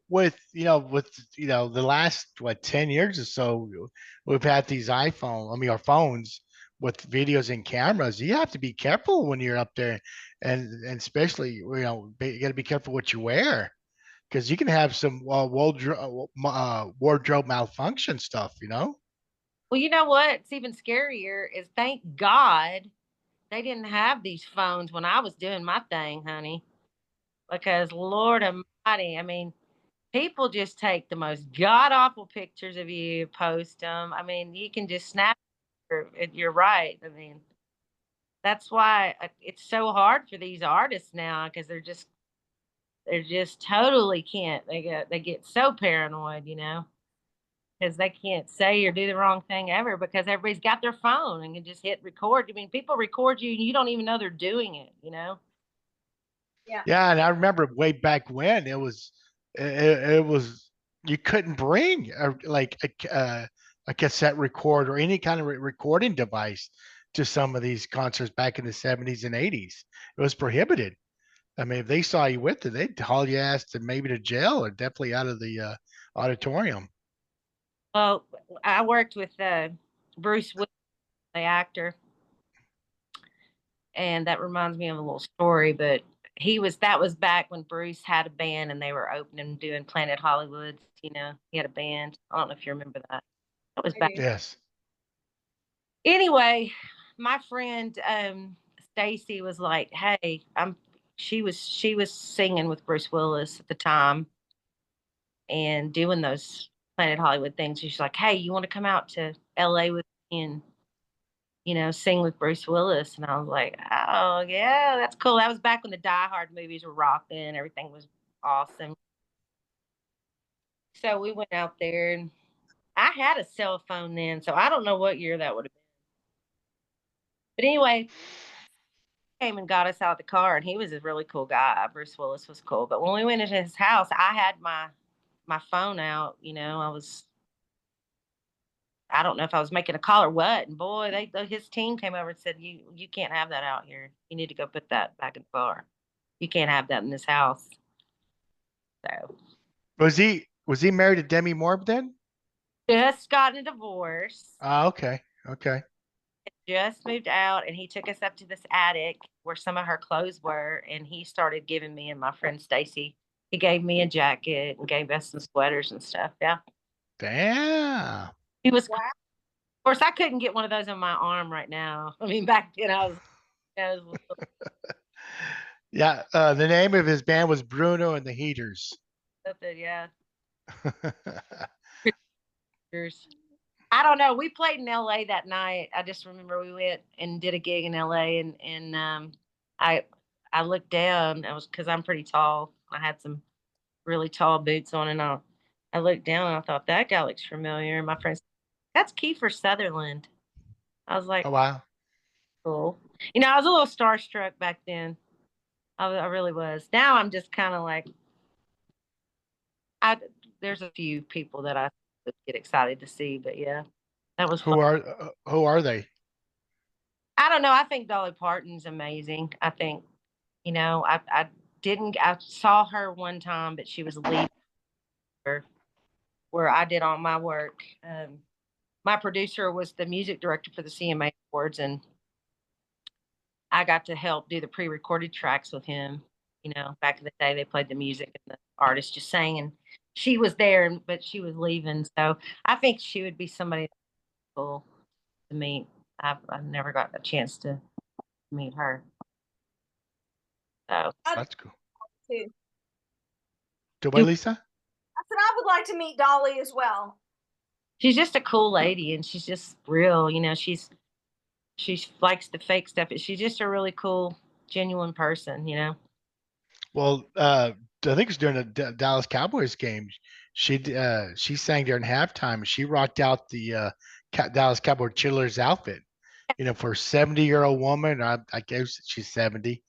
A: with the last 10 years or so, we've had these our phones with videos and cameras. You have to be careful when you're up there, and especially you got to be careful what you wear because you can have some wardrobe malfunction stuff.
C: Well, you know what? It's even scarier is thank God they didn't have these phones when I was doing my thing, honey. Because Lord Almighty, I mean, people just take the most god awful pictures of you, post them. I mean, you can just snap you're right. I mean, that's why it's so hard for these artists now because they're just totally can't. They get so paranoid, because they can't say or do the wrong thing ever because everybody's got their phone and can just hit record. I mean, people record you and you don't even know they're doing it.
B: Yeah.
A: Yeah, and I remember way back when it was you couldn't bring a cassette recorder or any kind of recording device to some of these concerts back in the 70s and 80s. It was prohibited. I mean, if they saw you with it, they'd haul your ass to maybe to jail or definitely out of the auditorium.
C: Well, I worked with Bruce Willis, the actor, and that reminds me of a little story. But that was back when Bruce had a band and they were opening doing Planet Hollywood. He had a band. I don't know if you remember that. That was
B: I
C: back.
B: do.
A: Yes.
C: Anyway, my friend Stacy was like, "Hey, she was singing with Bruce Willis at the time and doing those Planet Hollywood things. She's like, "Hey, you want to come out to LA with me and sing with Bruce Willis?" And I was like, "Oh yeah, that's cool." That was back when the Die Hard movies were rocking. Everything was awesome. So we went out there, and I had a cell phone then, so I don't know what year that would have been. But anyway, came and got us out of the car, and he was a really cool guy. Bruce Willis was cool. But when we went into his house, I had my phone out. I don't know if I was making a call or what. And boy, his team came over and said, "You can't have that out here. You need to go put that back in the car. You can't have that in this house." So
A: Was he married to Demi Moore then?
C: just gotten a divorce,
A: Ah, okay. Okay.
C: just moved out, and he took us up to this attic where some of her clothes were, and he started giving me and my friend Stacy. He gave me a jacket and gave us some sweaters and stuff. Yeah,
A: Damn.
C: he was.
B: Wow.
C: Of course, I couldn't get one of those on my arm right now. I mean, back then I was
A: Yeah, the name of his band was Bruno and the Heaters.
C: something. Yeah. Years. I don't know. We played in LA that night. I just remember we went and did a gig in LA, and I I looked down. I was because I'm pretty tall. I had some really tall boots on, and I looked down and I thought that guy looks familiar. And my friend said, "That's Kiefer Sutherland." I was like,
A: Oh wow.
C: "Cool." I was a little starstruck back then. I really was. Now I'm just kind of like I. There's a few people that I get excited to see, but yeah, that was fun.
A: Who are they?
C: I don't know. I think Dolly Parton's amazing. I think, I didn't, I saw her one time, but she was leaving where I did all my work. My producer was the music director for the CMA Awards, and I got to help do the pre recorded tracks with him. Back in the day, they played the music and the artist just sang, and she was there, but she was leaving. So I think she would be somebody that's cool to meet. I've never got a chance to meet her. So
B: I'd
A: That's cool.
B: too.
A: Do what, Lisa?
B: I said I would like to meet Dolly as well.
C: she's just a cool lady, and she's just real. She likes the fake stuff, but she's just a really cool, genuine person.
A: Well, I think it's during the Dallas Cowboys game. She sang during halftime. She rocked out the Dallas Cowboy cheerleaders outfit. For a 70-year-old woman, I guess she's 70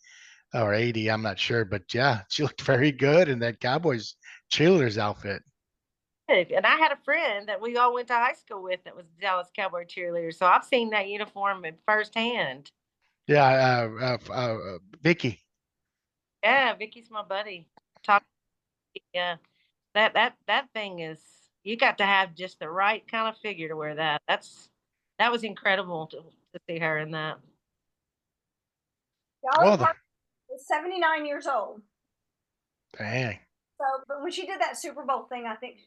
A: or 80. I'm not sure, but yeah, she looked very good in that Cowboys cheerleaders outfit.
C: And I had a friend that we all went to high school with that was a Dallas Cowboy cheerleader, so I've seen that uniform firsthand.
A: Yeah, Vicky.
C: Yeah, Vicky's my buddy. Talk, yeah, that thing is. You got to have just the right kind of figure to wear that. That was incredible to see her in that.
B: Dolly
A: Oh,
B: Parton is 79 years old.
A: dang.
B: So, but when she did that Super Bowl thing, I think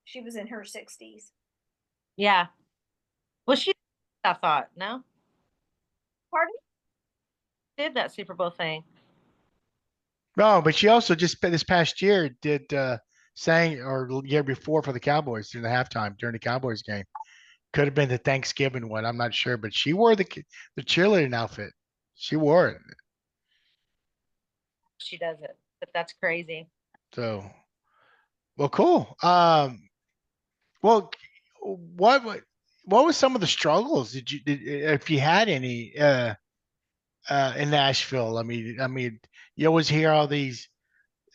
B: she was in her 60s.
C: Yeah. Well, she. I thought no,
B: Pardon?
C: did that Super Bowl thing.
A: No, but she also just this past year did sang or year before for the Cowboys during the halftime during the Cowboys game. Could have been the Thanksgiving one. I'm not sure, but she wore the cheerleading outfit. She wore it.
C: She does it, but that's crazy.
A: So, well, cool. Well, what was some of the struggles? If you had any, in Nashville? I mean, you always hear all these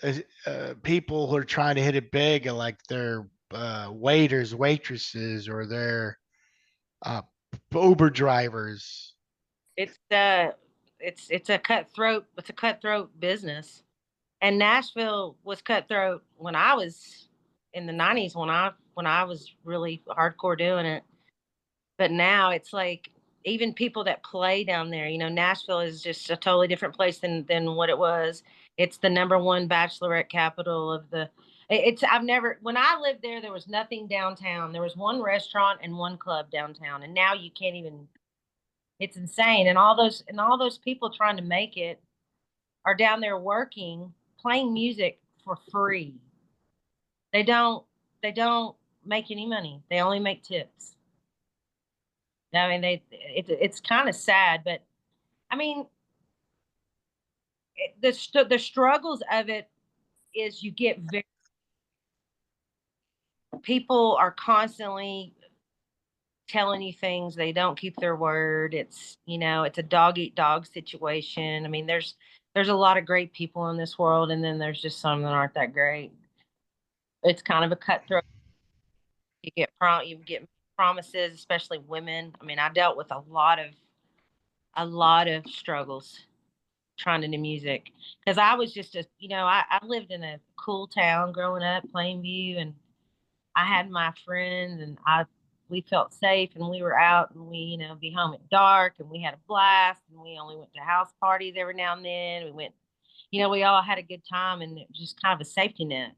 A: uh, people who are trying to hit it big, and like they're waiters, waitresses, or they're uh, Uber drivers.
C: It's a cutthroat business. And Nashville was cutthroat when I was in the 90s, when I was really hardcore doing it. But now it's like, even people that play down there, Nashville is just a totally different place than what it was. It's the number one bachelorette capital of the. It's I've never When I lived there, there was nothing downtown. There was one restaurant and one club downtown, and now you can't even. It's insane, and all those people trying to make it are down there working, playing music for free. They don't make any money. They only make tips. I mean, it's kind of sad, but I mean, the struggles of it is you get very people are constantly telling you things, they don't keep their word. It's a dog eat dog situation. I mean, there's a lot of great people in this world, and then there's just some that aren't that great. It's kind of a cutthroat. You get promises, especially women. I mean, I dealt with a lot of struggles trying to do music, because I was just I lived in a cool town growing up, Plainview, and I had my friends, and we felt safe, and we were out, and we be home at dark, and we had a blast, and we only went to house parties every now and then. We went, we all had a good time, and it was just kind of a safety net.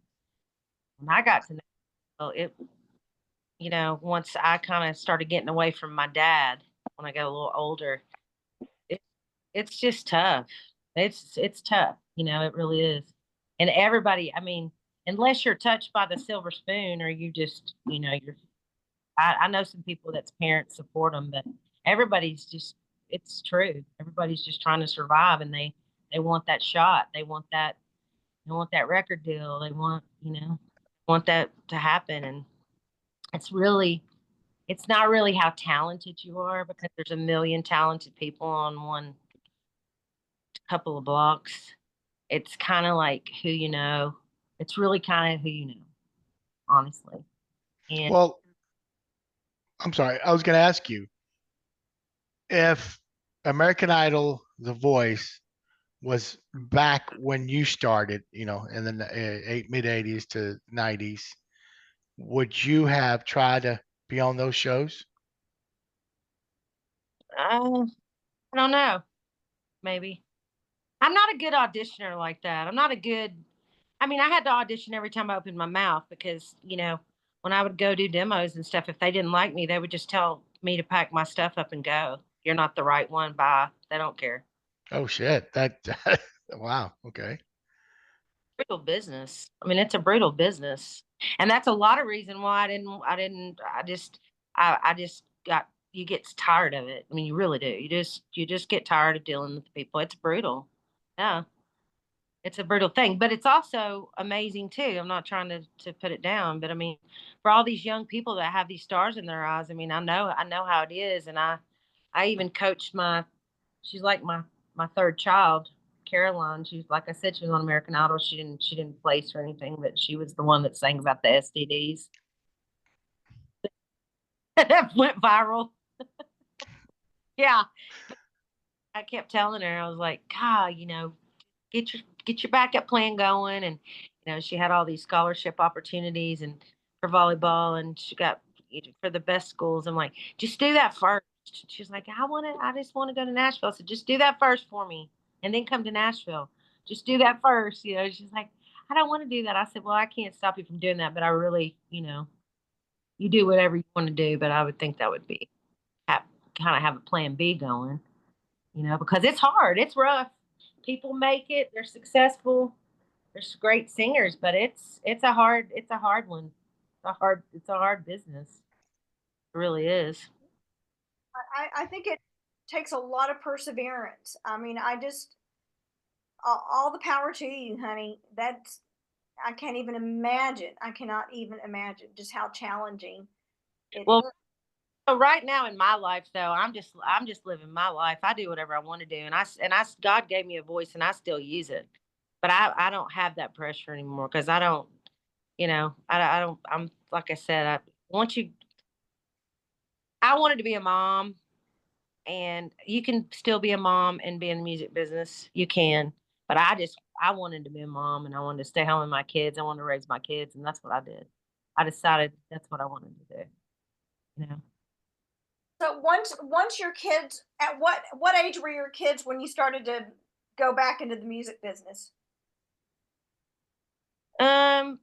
C: When I got to Nashville, once I kind of started getting away from my dad, when I got a little older, it, it's just tough. It's tough. It really is. And everybody, I mean, unless you're touched by the silver spoon, or you just, you're. I know some people that's parents support them, but everybody's just. It's true. Everybody's just trying to survive, and they want that shot. They want that record deal. They want that to happen, and it's really it's not really how talented you are, because there's a million talented people on one couple of blocks. It's kind of like who you know. It's really kind of who you know, honestly. And
A: Well, I'm sorry. I was going to ask you if American Idol, The Voice, was back when you started, in the mid '80s to '90s. Would you have tried to be on those shows?
C: I don't know, maybe. I'm not a good auditioner like that. I'm not a good. I mean, I had to audition every time I opened my mouth, because when I would go do demos and stuff, if they didn't like me, they would just tell me to pack my stuff up and go. You're not the right one. Bye. They don't care.
A: Oh shit! That wow. Okay.
C: Brutal business. I mean, it's a brutal business, and that's a lot of reason why I just got. You get tired of it. I mean, you really do. You just get tired of dealing with people. It's brutal. Yeah, it's a brutal thing, but it's also amazing too. I'm not trying to put it down, but I mean, for all these young people that have these stars in their eyes, I mean, I know how it is, and I even coached she's like my third child, Caroline. She's, like I said, she was on American Idol. She didn't place or anything, but she was the one that sang about the STDs that went viral. Yeah, I kept telling her, I was like, God, get your backup plan going, and she had all these scholarship opportunities and for volleyball, and she got for the best schools. I'm like, just do that first. She's like, I just want to go to Nashville. So just do that first for me, and then come to Nashville. Just do that first. She's like, I don't want to do that. I said, well, I can't stop you from doing that, but I really, you do whatever you want to do. But I would think that would be have, kind of have a plan B going, because it's hard. It's rough. People make it. They're successful. There's great singers, but it's a hard one. It's a hard business. It really is.
B: I think it takes a lot of perseverance. I mean, all the power to you, honey. That's, I can't even imagine. I cannot even imagine just how challenging it
C: Well,
B: is.
C: so right now in my life, though, I'm just living my life. I do whatever I want to do, and I God gave me a voice, and I still use it. But I don't have that pressure anymore because I don't, I don't. I'm like I said, once you, I wanted to be a mom, and you can still be a mom and be in the music business. You can, but I wanted to be a mom, and I wanted to stay home with my kids. I wanted to raise my kids, and that's what I did. I decided that's what I wanted to do. You know.
B: So once your kids, at what age were your kids when you started to go back into the music business?
C: Um,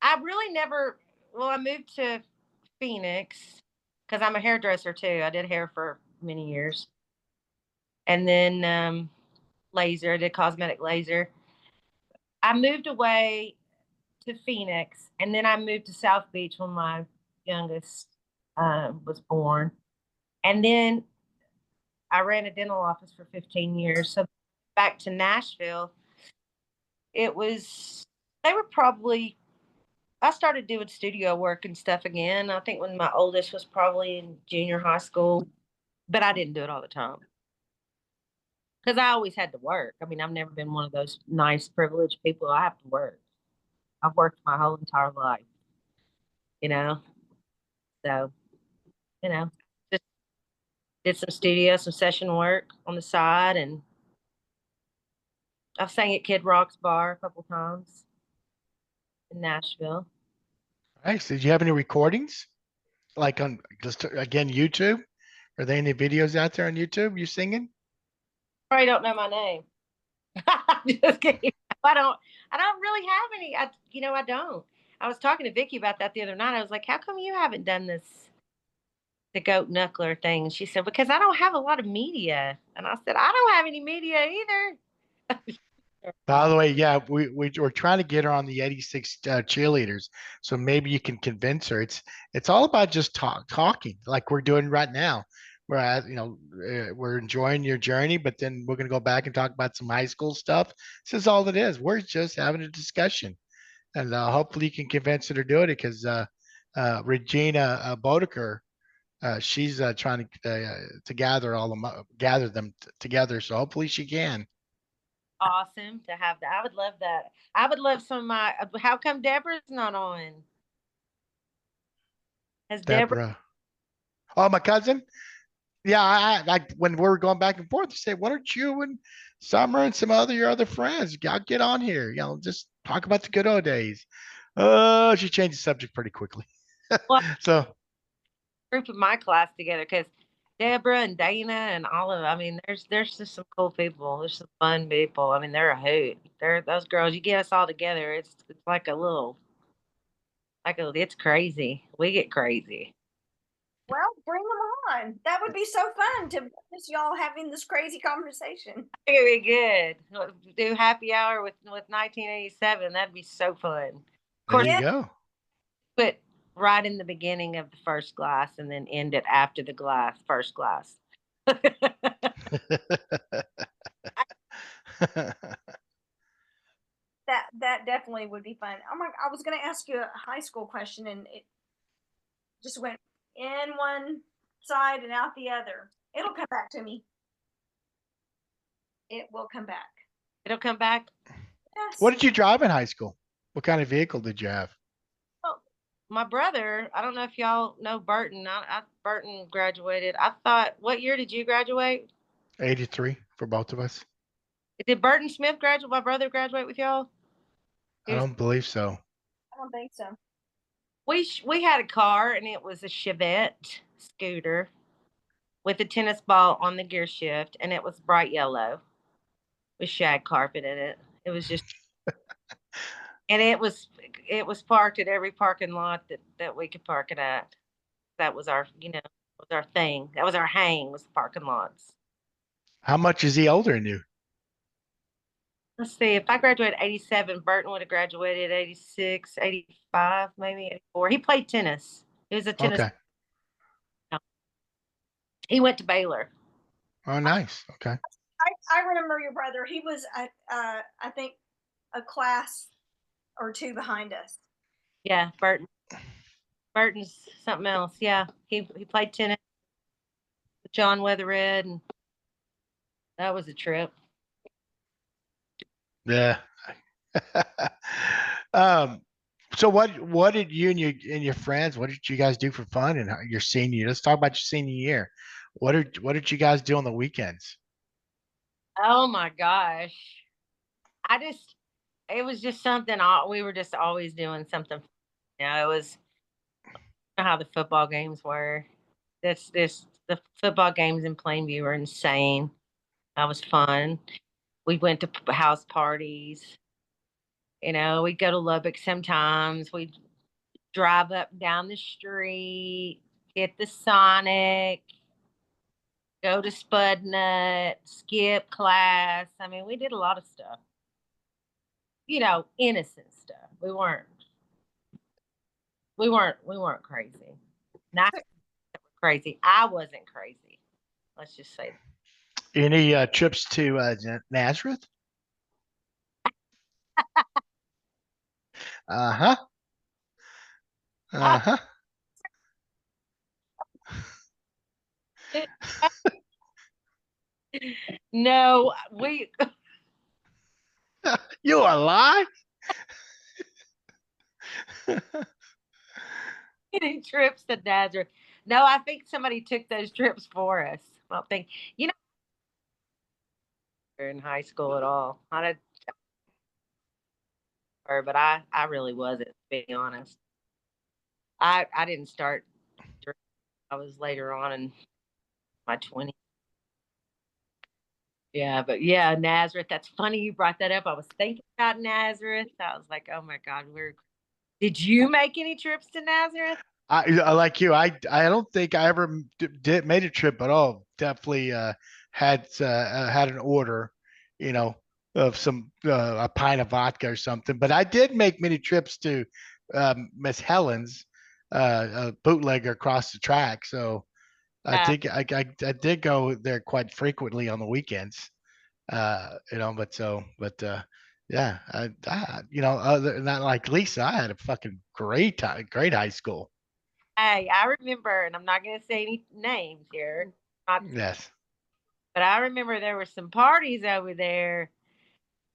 C: I really never. Well, I moved to Phoenix because I'm a hairdresser too. I did hair for many years, and then laser. I did cosmetic laser. I moved away to Phoenix, and then I moved to South Beach when my youngest was born, and then I ran a dental office for 15 years. So back to Nashville, it was they were probably I started doing studio work and stuff again. I think when my oldest was probably in junior high school, but I didn't do it all the time because I always had to work. I mean, I've never been one of those nice, privileged people. I have to work. I've worked my whole entire life, you know. So, you know, just did some studio, some session work on the side, and I've sang at Kid Rock's bar a couple times in Nashville.
A: Nice. Did you have any recordings? Like on just again YouTube? Are there any videos out there on YouTube you singing?
C: Probably don't know my name. I'm just kidding. I don't. I don't really have any. I don't. I was talking to Vicky about that the other night. I was like, "How come you haven't done the goat knuckler thing?" And she said, "Because I don't have a lot of media." And I said, "I don't have any media either."
A: By the way, yeah, we're trying to get her on the 86 cheerleaders, so maybe you can convince her. It's all about just talking, like we're doing right now. We're enjoying your journey, but then we're gonna go back and talk about some high school stuff. This is all it is. We're just having a discussion, and hopefully you can convince her to do it because Regina Bodeker, she's trying to gather them together. So hopefully she can.
C: Awesome to have that. I would love that. I would love some of my. How come Deborah's not on? Has Deborah?
A: Deborah. Oh, my cousin. Yeah, I when we were going back and forth, you say, "Why don't you and Summer and some other your other friends, y'all get on here? Just talk about the good old days." She changed the subject pretty quickly.
C: Well,
A: So
C: group of my class together because Deborah and Dana and all of. I mean, there's just some cool people. There's some fun people. I mean, they're a hoot. They're those girls. You get us all together. It's like a little it's crazy. We get crazy.
B: Well, bring them on. That would be so fun to witness y'all having this crazy conversation.
C: It'd be good. Do happy hour with 1987. That'd be so fun. Of
A: there
C: course,
A: you
B: Yeah.
A: go.
C: put right in the beginning of the first glass and then end it after the first glass.
B: That definitely would be fun. Oh my, I was going to ask you a high school question and it just went in one side and out the other. It'll come back to me. It will come back.
C: It'll come back.
A: What
B: Yes.
A: did you drive in high school? What kind of vehicle did you have?
C: Oh, my brother, I don't know if y'all know Burton. Burton graduated. I thought, what year did you graduate?
A: 83 for both of us.
C: Did Burton Smith graduate? My brother graduate with y'all?
A: I
C: He was.
A: don't believe so.
B: I don't think so.
C: We had a car and it was a Chevette scooter with a tennis ball on the gear shift and it was bright yellow with shag carpet in it. It was just and it was parked at every parking lot that we could park it at. That was our was our thing. That was our hang was the parking lots.
A: How much is he older than you?
C: Let's see, if I graduated 87, Burton would have graduated 86, 85, maybe 84. He played tennis. He was a Tennessee.
A: Okay.
C: He went to Baylor.
A: Oh, nice. Okay.
B: I remember your brother. He was, I think, a class or two behind us.
C: Yeah, Burton. Burton's something else. Yeah, he played tennis with John Weathered, and that was a trip.
A: Yeah. So what did you and your friends, what did you guys do for fun and your senior year? Let's talk about your senior year. What did you guys do on the weekends?
C: Oh my gosh. It was just something, we were just always doing something. It was how the football games were. The football games in Plainview were insane. That was fun. We went to house parties. We'd go to Lubbock sometimes. We'd drive up and down the street, hit the Sonic, go to Spudnut, skip class. I mean, we did a lot of stuff. Innocent stuff. We weren't crazy. Not crazy. I wasn't crazy. Let's just say.
A: Any trips to Nazareth? Uh-huh. Uh-huh.
C: No,
A: You alive?
C: any trips to Nazareth. No, I think somebody took those trips for us. I don't think in high school at all. I did, but I really wasn't, to be honest. I didn't start. I was later on in my 20s. Yeah, but yeah, Nazareth. That's funny you brought that up. I was thinking about Nazareth. I was like, oh my God, did you make any trips to Nazareth?
A: I like you. I don't think I ever did made a trip at all. Definitely had an order, you know, of some a pint of vodka or something. But I did make many trips to Miss Helen's, a bootlegger across the track. So I did go there quite frequently on the weekends. Yeah, other than that, like Lisa, I had a fucking great time, great high school.
C: Hey, I remember, and I'm not going to say any names here, not,
A: Yes.
C: but I remember there were some parties over there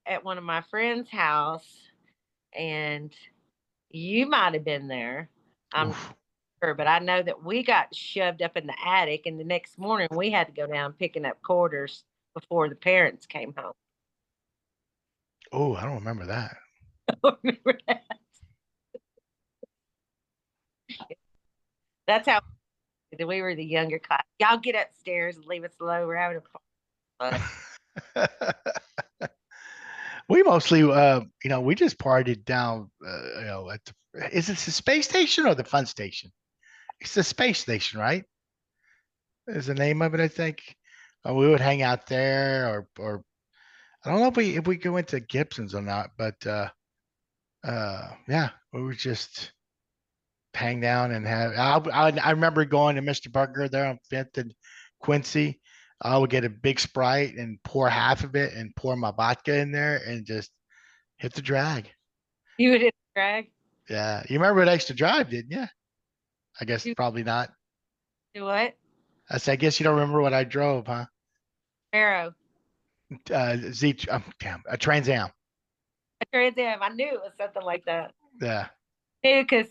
C: at one of my friend's house, and you might have been there. I'm not
A: Oof.
C: sure, but I know that we got shoved up in the attic, and the next morning we had to go down picking up quarters before the parents came home.
A: Oh, I don't remember that.
C: Remember that? That's how we were the younger class. Y'all get upstairs and leave us alone. We're having a fun.
A: We mostly, we just partied down, at is it the space station or the fun station? It's the space station, right? Is the name of it, I think. We would hang out there, or I don't know if we go into Gibson's or not, but yeah, we would just hang down and have. I remember going to Mr. Burger there on Fifth and Quincy. I would get a big Sprite and pour half of it and pour my vodka in there and just hit the drag.
C: You would hit the drag?
A: Yeah, you remember what I used to drive, didn't you? I guess
C: Do,
A: probably not.
C: do what?
A: I guess you don't remember what I drove, huh?
C: Arrow.
A: Damn, a Trans Am.
C: A Trans Am. I knew it was something like that.
A: Yeah.
C: Because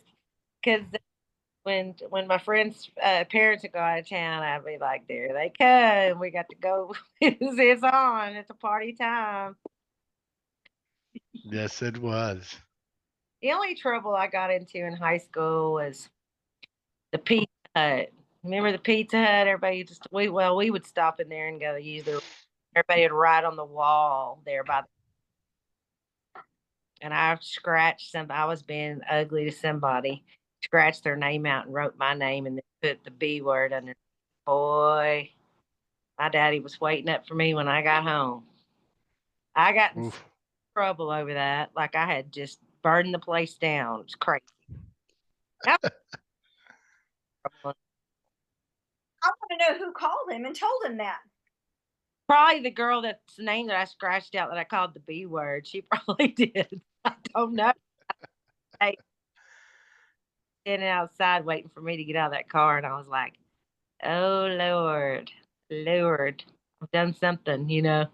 C: when my friends' parents would go out of town, I'd be like, "There they come! We got to go. It's on. It's a party time."
A: Yes, it was.
C: The only trouble I got into in high school was the Pizza Hut. Remember the Pizza Hut? Everybody we would stop in there and go use their. Everybody would write on the wall there and I scratched something. I was being ugly to somebody. Scratched their name out and wrote my name and then put the B word under. Boy, my daddy was waiting up for me when I got home. I got in
A: Oof.
C: trouble over that. Like I had just burned the place down. It's crazy.
B: I want to know who called him and told him that.
C: Probably the girl that's the name that I scratched out that I called the B word. She probably did. I don't know. Hey, standing outside waiting for me to get out of that car, and I was like, "Oh Lord, Lord, I've done something," you know.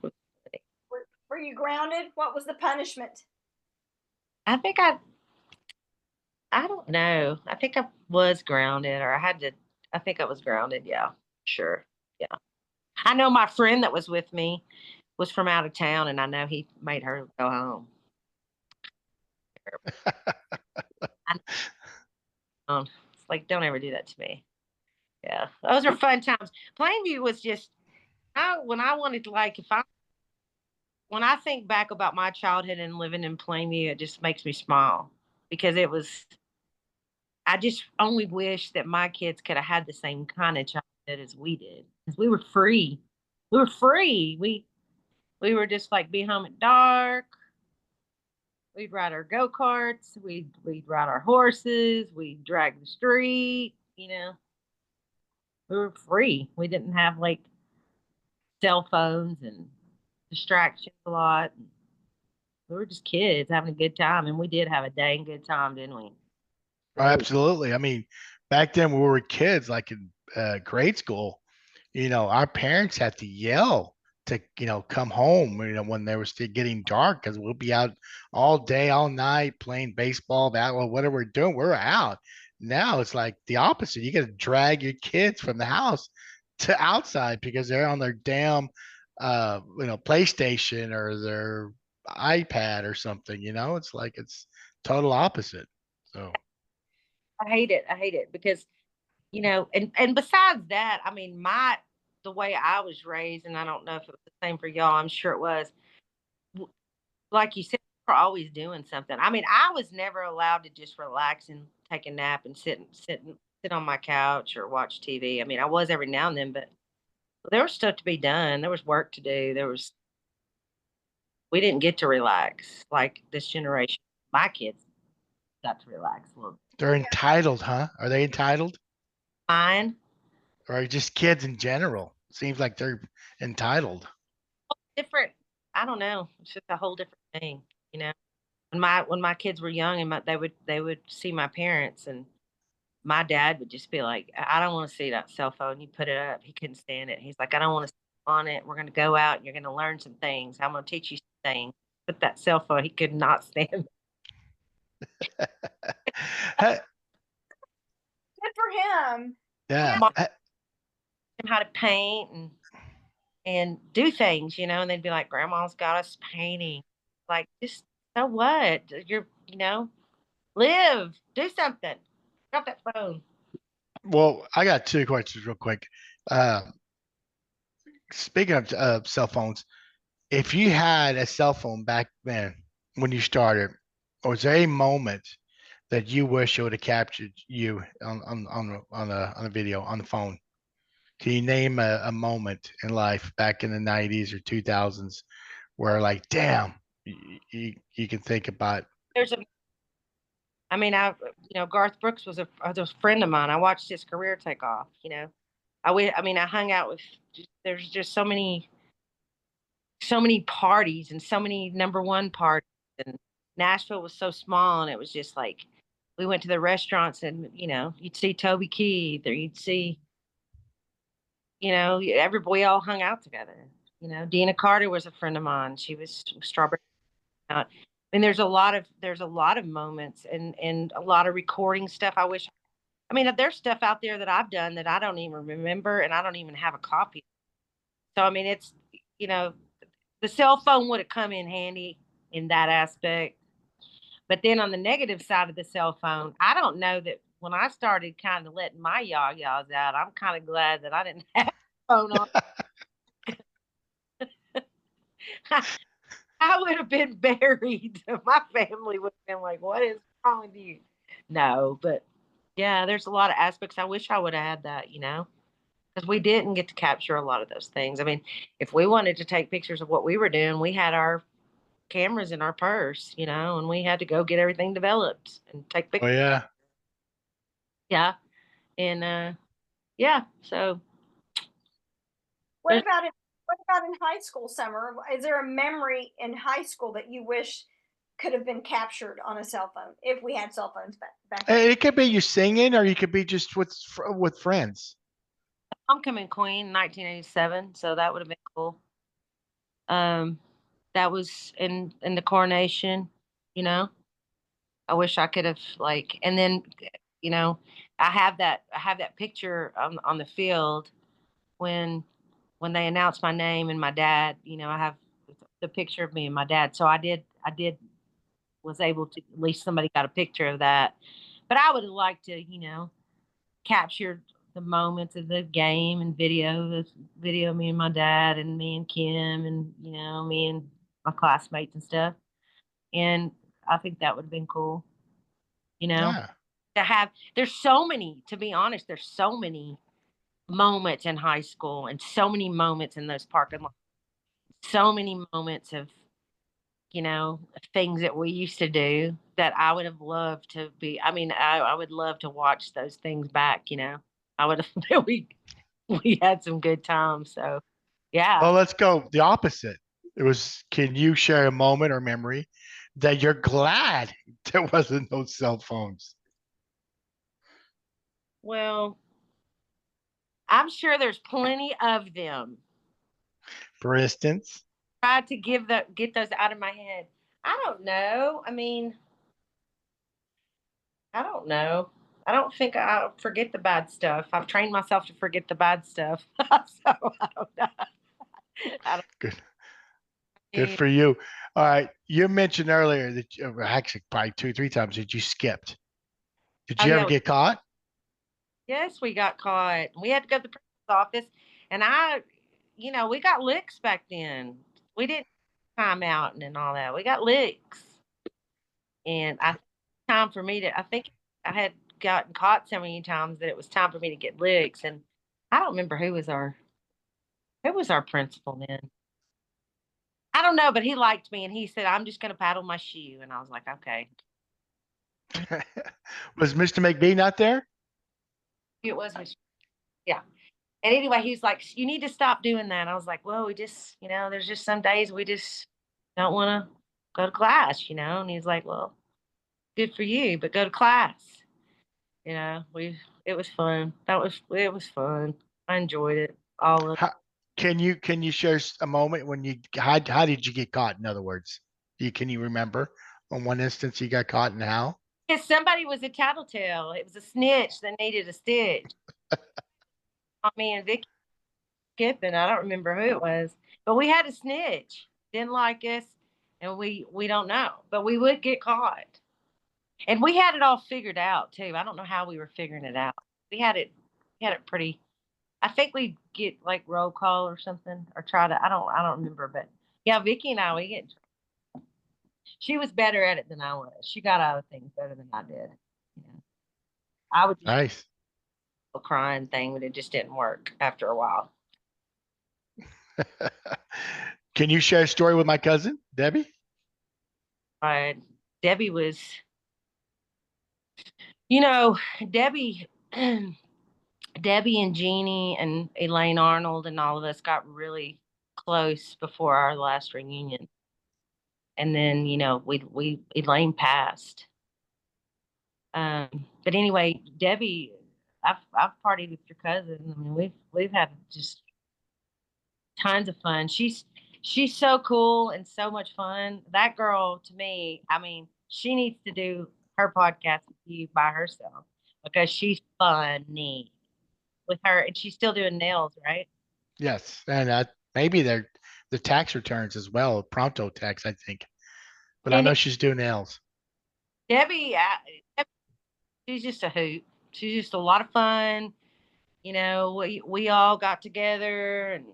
B: Were you grounded? What was the punishment?
C: I think I don't know. I think I was grounded, or I had to. I think I was grounded. Yeah, sure. Yeah. I know my friend that was with me was from out of town, and I know he made her go home. It's like, don't ever do that to me. Yeah, those are fun times. Plainview was just, when I wanted to, like, when I think back about my childhood and living in Plainview, it just makes me smile because I just only wish that my kids could have had the same kind of childhood as we did because we were free. We were free. We were just like be home at dark. We'd ride our go karts. We'd ride our horses. We'd drag the street. You know, we were free. We didn't have like cell phones and distractions a lot. We were just kids having a good time, and we did have a dang good time, didn't we?
A: Oh, absolutely. I mean, back then when we were kids, like in grade school, our parents had to yell to, come home, when they were still getting dark because we'll be out all day, all night playing baseball, basketball, whatever we're doing, we're out. Now it's like the opposite. You got to drag your kids from the house to outside because they're on their damn, PlayStation or their iPad or something. It's like it's total opposite. So.
C: I hate it. I hate it because and besides that, I mean, the way I was raised, and I don't know if it was the same for y'all. I'm sure it was. Like you said, we're always doing something. I mean, I was never allowed to just relax and take a nap and sit on my couch or watch TV. I mean, I was every now and then, but there was stuff to be done. There was work to do. We didn't get to relax like this generation. My kids got to relax a little.
A: They're entitled, huh? Are they entitled?
C: Fine.
A: Or just kids in general? Seems like they're entitled.
C: Different. I don't know. It's just a whole different thing, you know. When my kids were young and they would see my parents, and my dad would just be like, I don't want to see that cell phone. You put it up. He couldn't stand it. He's like, I don't want to sit on it. We're gonna go out and you're gonna learn some things. I'm gonna teach you some things. Put that cell phone. He could not stand it.
A: Hey,
B: Good for him.
A: yeah.
C: How to paint and do things, and they'd be like, Grandma's got us painting. Like, just so what? Live, do something. Drop that phone.
A: Well, I got two questions real quick. Uh, Speaking of cell phones, if you had a cell phone back then when you started, was there a moment that you wish it would have captured you on a video on the phone? Can you name a moment in life back in the 90s or 2000s where like, damn, you can think about?
C: There's a I mean, Garth Brooks was a friend of mine. I watched his career take off. I hung out with. There's just so many parties and so many number one parties, and Nashville was so small, and it was just like we went to the restaurants, and you'd see Toby Keith, or you'd see, we all hung out together. Dina Carter was a friend of mine. She was Strawberry. I mean, there's a lot of moments and a lot of recording stuff. There's stuff out there that I've done that I don't even remember, and I don't even have a copy. So I mean, it's you know, the cell phone would have come in handy in that aspect. But then on the negative side of the cell phone, I don't know that when I started kind of letting my yaws out, I'm kind of glad that I didn't have a phone on. I would have been buried. My family would have been like, "What is wrong with you?" No, but yeah, there's a lot of aspects. I wish I would have had that, because we didn't get to capture a lot of those things. I mean, if we wanted to take pictures of what we were doing, we had our cameras in our purse, and we had to go get everything developed and take
A: Oh
C: pictures.
A: yeah.
C: Yeah. And yeah, so
B: What
C: there's
B: about in high school, Summer? Is there a memory in high school that you wish could have been captured on a cell phone if we had cell phones back then?
A: It could be you singing, or you could be just with friends.
C: Homecoming Queen, 1987. So that would have been cool. Um, that was in the coronation. You know, I wish I could have like, and then you know, I have that picture on the field when they announced my name and my dad. You know, I have the picture of me and my dad. So I did was able to, at least somebody got a picture of that. But I would have liked to, capture the moments of the game and video me and my dad and me and Kim and me and my classmates and stuff. And I think that would have been cool, you know,
A: Yeah.
C: to have. There's so many, to be honest. There's so many moments in high school and so many moments in those parking lots. So many moments of things that we used to do that I would have loved to be. I mean, I would love to watch those things back. I would have. We had some good times. So, yeah.
A: Well, let's go the opposite. It was. Can you share a moment or memory that you're glad there wasn't no cell phones?
C: Well, I'm sure there's plenty of them.
A: For instance.
C: Tried to get those out of my head. I don't know. I mean, I don't know. I don't think I'll forget the bad stuff. I've trained myself to forget the bad stuff. So I don't know. I don't
A: Good. Good for you. All right. You mentioned earlier that actually probably 2 or 3 times that you skipped. Did
C: Oh
A: you ever
C: yeah,
A: get caught?
C: yes, we got caught. We had to go to the principal's office, and we got licks back then. We didn't time out and all that. We got licks, and time for me to. I think I had gotten caught so many times that it was time for me to get licks, and I don't remember who was our principal then. I don't know, but he liked me, and he said, "I'm just going to paddle my shoe," and I was like, "Okay."
A: Was Mr. McBee not there?
C: It was, yeah. And anyway, he's like, "You need to stop doing that." I was like, "Well, we just, there's just some days we just don't want to go to class." And he's like, "Well, good for you, but go to class." It was fun. It was fun. I enjoyed it. All of
A: How, can you share a moment when you how did you get caught? In other words, can you remember on one instance you got caught and how?
C: it. Somebody was a tattletale. It was a snitch that needed a stitch. On me and Vicky Skipping. I don't remember who it was, but we had a snitch. Didn't like us, and we don't know, but we would get caught. And we had it all figured out too. I don't know how we were figuring it out. We had it pretty. I think we get like roll call or something, or try to. I don't remember, but yeah, Vicky and I we get. She was better at it than I was. She got out of things better than I did. Yeah. I would just
A: Nice.
C: a crying thing, but it just didn't work after a while.
A: Can you share a story with my cousin Debbie?
C: But Debbie was, you know, Debbie. Debbie and Jeannie and Elaine Arnold and all of us got really close before our last reunion. And then, we Elaine passed. But anyway, Debbie, I've partied with your cousin. I mean, we've had just tons of fun. She's so cool and so much fun. That girl, to me, I mean, she needs to do her podcast with you by herself because she's funny with her, and she's still doing nails, right?
A: Yes, and maybe they're the tax returns as well, pronto tax, I think. But I
C: And
A: know she's doing nails.
C: Debbie, she's just a hoot. She's just a lot of fun. We all got together and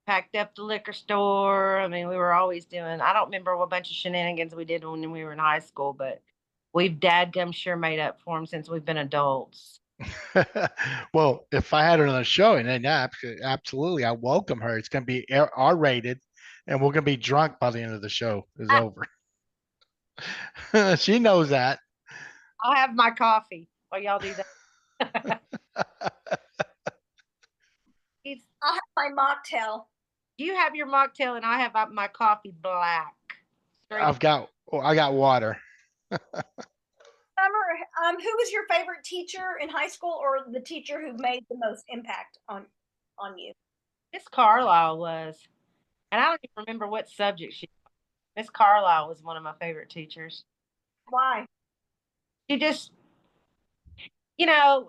C: packed up the liquor store. I mean, we were always doing. I don't remember what bunch of shenanigans we did when we were in high school, but we've dadgum sure made up for them since we've been adults.
A: Well, if I had her on the show, and then absolutely, I welcome her. It's going to be R rated, and we're going to be drunk by the end of the show is over. She knows that.
C: I'll have my coffee while y'all do that. It's,
B: I'll have my mocktail.
C: you have your mocktail and I have my coffee black. Straight.
A: I got water.
B: Summer, who was your favorite teacher in high school, or the teacher who made the most impact on you?
C: Miss Carlisle was, and I don't even remember what subject she. Miss Carlisle was one of my favorite teachers.
B: Why?
C: She just, you know,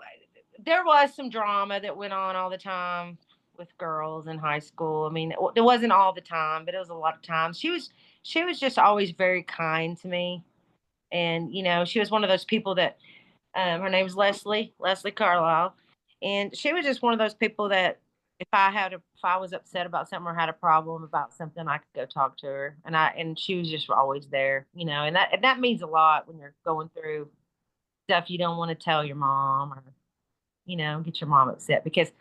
C: there was some drama that went on all the time with girls in high school. I mean, it wasn't all the time, but it was a lot of times. She was just always very kind to me, and she was one of those people that her name was Leslie Carlisle, and she was just one of those people that if I was upset about something or had a problem about something, I could go talk to her, and she was just always there, and that means a lot when you're going through stuff you don't want to tell your mom or get your mom upset because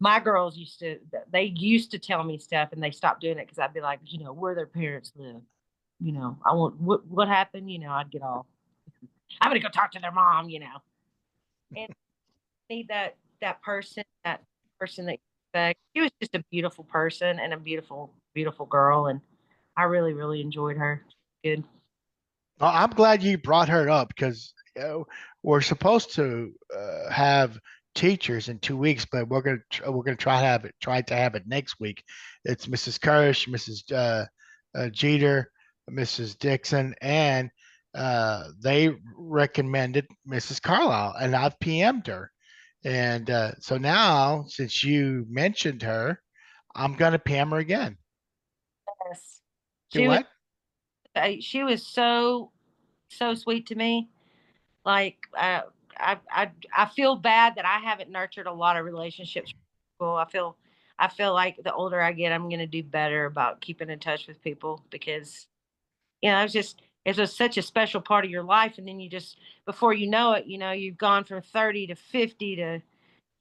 C: my girls used to tell me stuff and they stopped doing it because I'd be like, where their parents live. I want what happened, I'd get all I'm gonna go talk to their mom. And need that person that you respect. She was just a beautiful person and a beautiful, beautiful girl, and I really, really enjoyed her. Good.
A: Well, I'm glad you brought her up because we're supposed to have teachers in 2 weeks, but we're gonna try to have it next week. It's Mrs. Kirsch, Mrs. Jeter, Mrs. Dixon, and they recommended Mrs. Carlisle, and I've PM'd her. And so now, since you mentioned her, I'm gonna PM her again.
C: Yes.
A: Do
C: She was
A: what?
C: she was so sweet to me. Like I feel bad that I haven't nurtured a lot of relationships from school. I feel like the older I get, I'm gonna do better about keeping in touch with people because it's just such a special part of your life, and then you just before you know it, you've gone from 30 to 50 to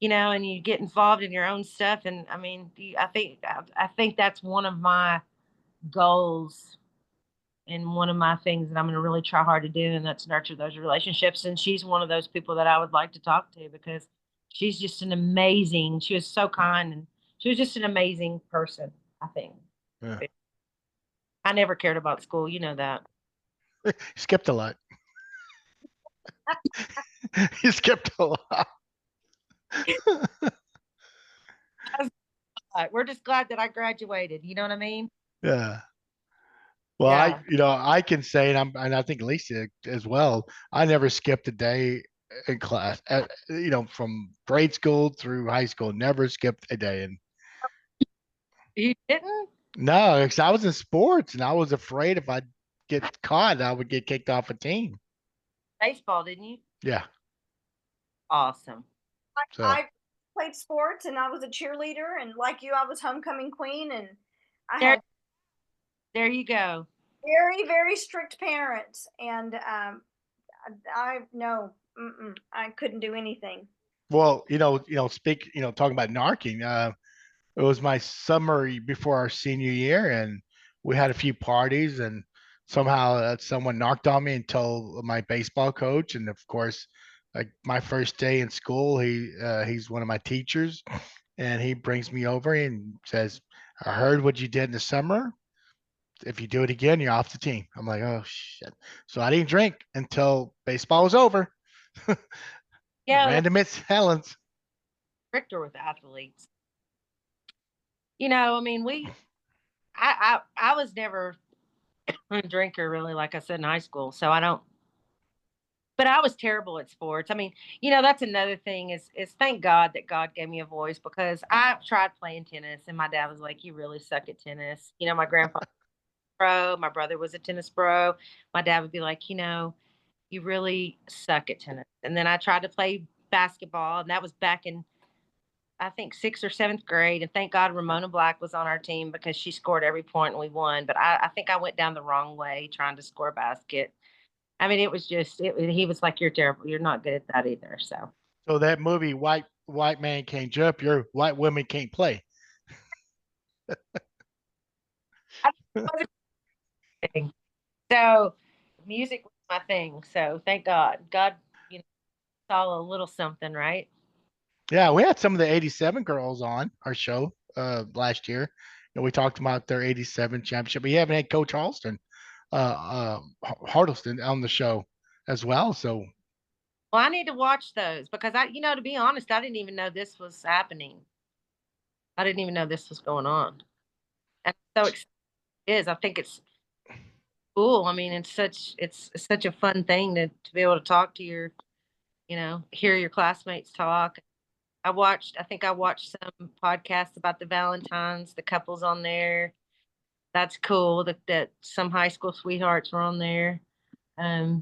C: and you get involved in your own stuff. And I mean, I think that's one of my goals and one of my things that I'm going to really try hard to do, and that's nurture those relationships. And she's one of those people that I would like to talk to because she's just an amazing. She was so kind, and she was just an amazing person. I think.
A: Yeah.
C: I never cared about school. You know that.
A: Skipped a lot. You skipped a lot.
C: We're just glad that I graduated. You know what I mean?
A: Yeah. Well,
C: Yeah.
A: I can say, and I think Lisa as well. I never skipped a day in class. From grade school through high school, never skipped a day. And
C: You didn't?
A: no, because I was in sports, and I was afraid if I get caught, I would get kicked off a team.
C: Baseball, didn't you?
A: Yeah.
C: Awesome.
A: So,
B: I played sports and I was a cheerleader, and like you, I was homecoming queen, and I
C: There,
B: had
C: there you go.
B: very, very strict parents, and I no, I couldn't do anything.
A: well, talking about narking. It was my summer before our senior year, and we had a few parties, and somehow someone knocked on me and told my baseball coach. And of course, like my first day in school, he's one of my teachers, and he brings me over and says, "I heard what you did in the summer. If you do it again, you're off the team." I'm like, "Oh shit!" So I didn't drink until baseball was over.
C: Yeah, well,
A: Ran to Miss Helen's.
C: stricter with athletes. I mean, I was never a drinker really, like I said in high school. So I don't, but I was terrible at sports. I mean, that's another thing is thank God that God gave me a voice because I tried playing tennis and my dad was like, you really suck at tennis. My grandfather was a pro, my brother was a tennis pro. My dad would be like, you really suck at tennis. And then I tried to play basketball, and that was back in I think sixth or seventh grade. And thank God Ramona Black was on our team because she scored every point and we won. But I think I went down the wrong way trying to score a basket. I mean, it was just he was like, "You're terrible. You're not good at that either." So
A: So that movie, white man can't jump, your white women can't play.
C: I wasn't a thing. So music was my thing. So thank God. God, saw a little something, right?
A: Yeah, we had some of the 87 girls on our show last year. We talked about their 87 championship. We haven't had Coach Halston, Hardleston on the show as well. So
C: Well, I need to watch those because to be honest, I didn't even know this was happening. I didn't even know this was going on. And I'm so excited it is. I think it's cool. I mean, it's such a fun thing to be able to talk to hear your classmates talk. I think I watched some podcasts about the Valentines, the couples on there. That's cool that some high school sweethearts were on there. I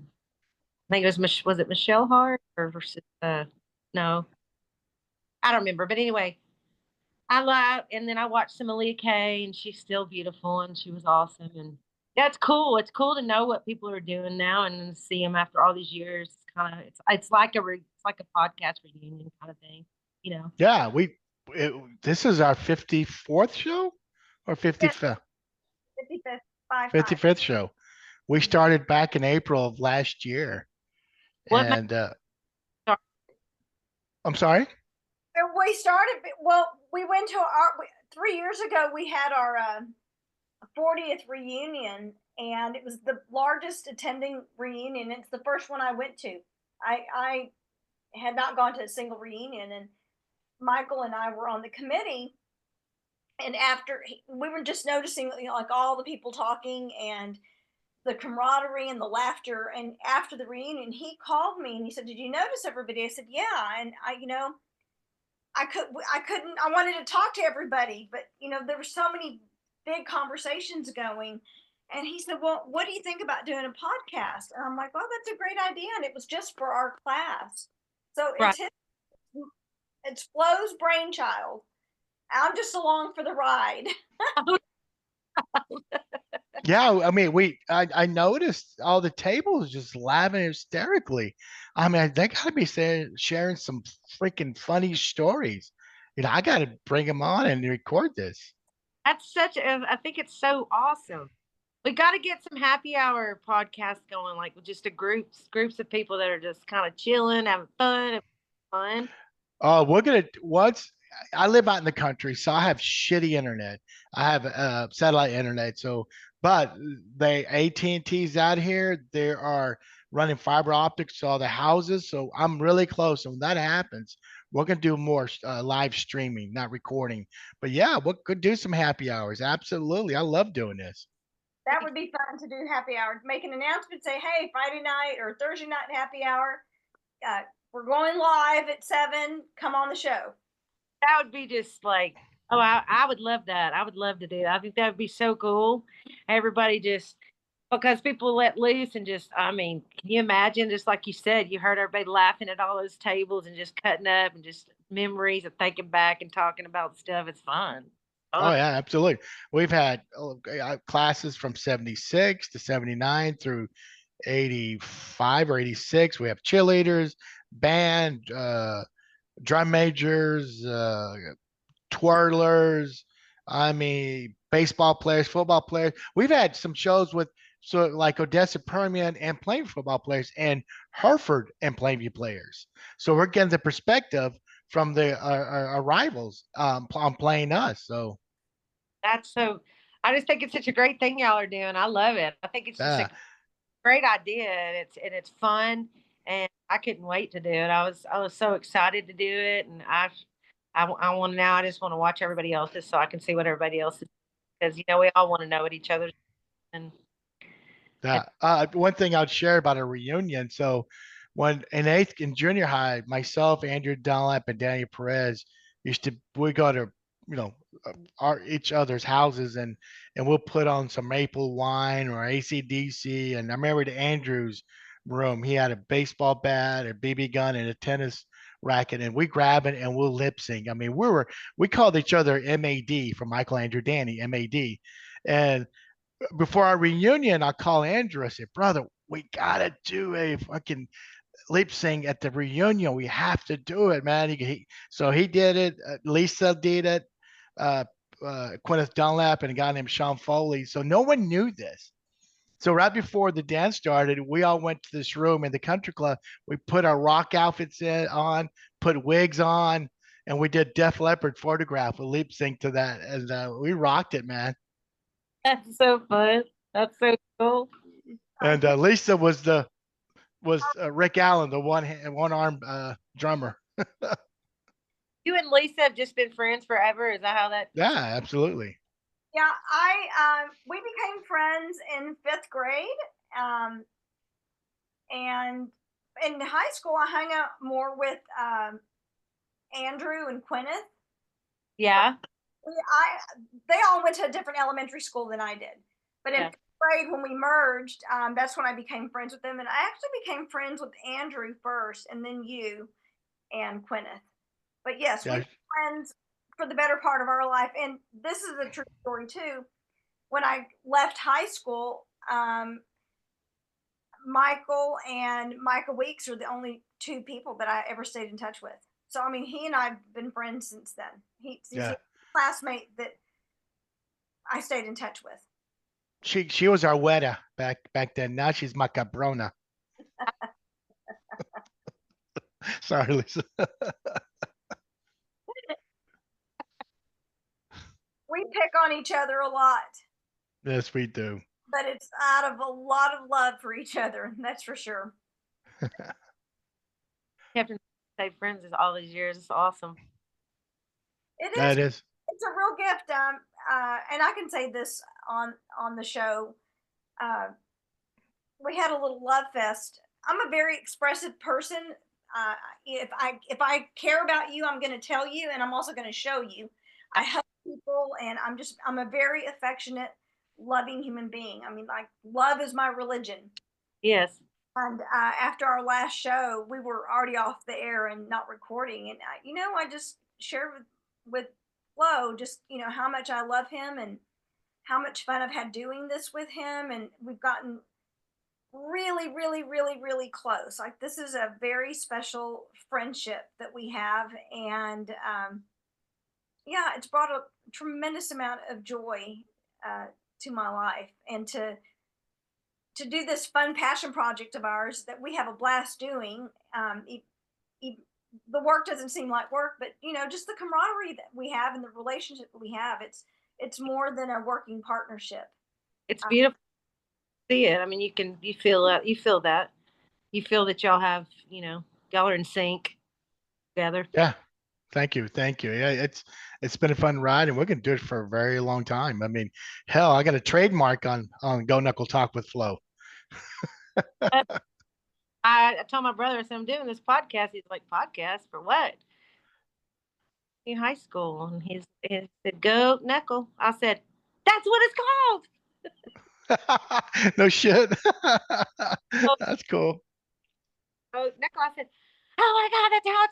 C: think it was it Michelle Hart or versus no, I don't remember. But anyway, I love and then I watched some Aaliyah Kay and she's still beautiful and she was awesome and that's cool. It's cool to know what people are doing now and then see them after all these years. It's like it's like a podcast reunion kind of thing, you know.
A: yeah, this is our 54th show or 55th
B: 55th, 5-5.
A: 55th show. We started back in April of last year,
C: What made
A: and I'm sorry.
B: And we started, well, we went to 3 years ago, we had our 40th reunion, and it was the largest attending reunion. It's the first one I went to. I had not gone to a single reunion, and Michael and I were on the committee. And after we were just noticing, like all the people talking and the camaraderie and the laughter. And after the reunion, he called me and he said, "Did you notice everybody?" I said, "Yeah." And I couldn't. I wanted to talk to everybody, but there were so many big conversations going. And he said, "Well, what do you think about doing a podcast?" And I'm like, "Well, that's a great idea." And it was just for our class, so
C: right.
B: it's Flo's brainchild. I'm just along for the ride.
A: Yeah, I mean, I noticed all the tables just laughing hysterically. I mean, they got to be sharing some freaking funny stories. I got to bring them on and record this.
C: I think it's so awesome. We got to get some happy hour podcasts going, like with just groups of people that are just kind of chilling, having fun.
A: We're gonna once I live out in the country, so I have shitty internet. I have satellite internet, so but they AT&T's out here, they are running fiber optics to all the houses, so I'm really close. And when that happens, we're gonna do more live streaming, not recording. But yeah, we could do some happy hours. Absolutely, I love doing this.
B: That would be fun to do happy hour. Make an announcement, say, "Hey, Friday night or Thursday night happy hour. Uh, we're going live at 7. Come on the show."
C: That would be just like, oh, I would love that. I would love to do that. I think that would be so cool. Everybody just because people let loose and just, I mean, can you imagine? Just like you said, you heard everybody laughing at all those tables and just cutting up and just memories of thinking back and talking about stuff. It's fun.
A: Oh
C: Fun.
A: yeah, absolutely. We've had classes from 76 to 79 through 85 or 86. We have cheerleaders, band, drum majors, twirlers. I mean, baseball players, football players. We've had some shows with like Odessa Permian and Plainview football players and Hereford and Plainview players. So we're getting the perspective from the our rivals on playing us. So
C: That's so, I just think it's such a great thing y'all are doing. I love it. I think it's just a
A: yeah,
C: great idea and it's fun and I couldn't wait to do it. I was so excited to do it and I want now I just want to watch everybody else's so I can see what everybody else is because we all want to know what each other's and, and
A: yeah. One thing I'd share about a reunion. So when in junior high, myself, Andrew Dunlap, and Danny Perez we go to you know our each other's houses and we'll put on some maple wine or ACDC. And I remember at Andrew's room, he had a baseball bat, a BB gun, and a tennis racket, and we grab it and we'll lip sync. I mean, we called each other MAD from Michael Andrew Danny MAD, and before our reunion, I call Andrew. I said, "Brother, we gotta do a fucking lip sync at the reunion. We have to do it, man." So he did it. Lisa did it. Uh, Quentin Dunlap and a guy named Sean Foley. So no one knew this. So right before the dance started, we all went to this room in the country club. We put our rock outfits on, put wigs on, and we did Def Leppard Photograph. We lip sync to that, and we rocked it, man.
C: That's so fun. That's so cool.
A: And Lisa was Rick Allen, the one arm drummer.
C: You and Lisa have just been friends forever. Is that how that?
A: Yeah, absolutely.
B: Yeah, we became friends in 5th grade, and in high school I hung out more with Andrew and Quenneth.
C: Yeah.
B: They all went to a different elementary school than I did, but in 5th grade when we merged, that's when I became friends with them, and I actually became friends with Andrew first, and then you and Quenneth. But yes,
A: Yeah.
B: we were friends for the better part of our life, and this is a true story too. When I left high school, Michael and Micah Weeks are the only 2 people that I ever stayed in touch with. So I mean, he and I've been friends since then. He's a classmate that I stayed in touch with.
A: She was our weta back then. Now she's my cabrona. Sorry, Lisa.
B: We pick on each other a lot.
A: Yes, we do.
B: But it's out of a lot of love for each other. That's for sure.
C: You have to stay friends all these years. It's awesome.
B: It is.
A: That is.
B: It's a real gift. And I can say this on the show. We had a little love fest. I'm a very expressive person. If I care about you, I'm going to tell you, and I'm also going to show you. I hug people, and I'm a very affectionate, loving human being. I mean, like, love is my religion.
C: Yes.
B: And after our last show, we were already off the air and not recording, and I just shared with Flo just how much I love him and how much fun I've had doing this with him, and we've gotten really, really, really, really close. Like, this is a very special friendship that we have, and yeah, it's brought a tremendous amount of joy to my life, and to do this fun passion project of ours that we have a blast doing. The work doesn't seem like work, but just the camaraderie that we have and the relationship that we have, it's more than a working partnership.
C: It's beautiful to see it. I mean, you feel that you feel that y'all have y'all are in sync together.
A: Yeah. Thank you. Yeah, it's been a fun ride, and we're gonna do it for a very long time. I mean, hell, I got a trademark on Go Knuckle Talk with Flo.
C: I told my brother, I said, I'm doing this podcast. He's like, podcast for what? In high school. And he said, Go Knuckle. I said, that's what it's called.
A: No shit. That's cool.
C: Oh, Knuckle. I said, oh my God, that's how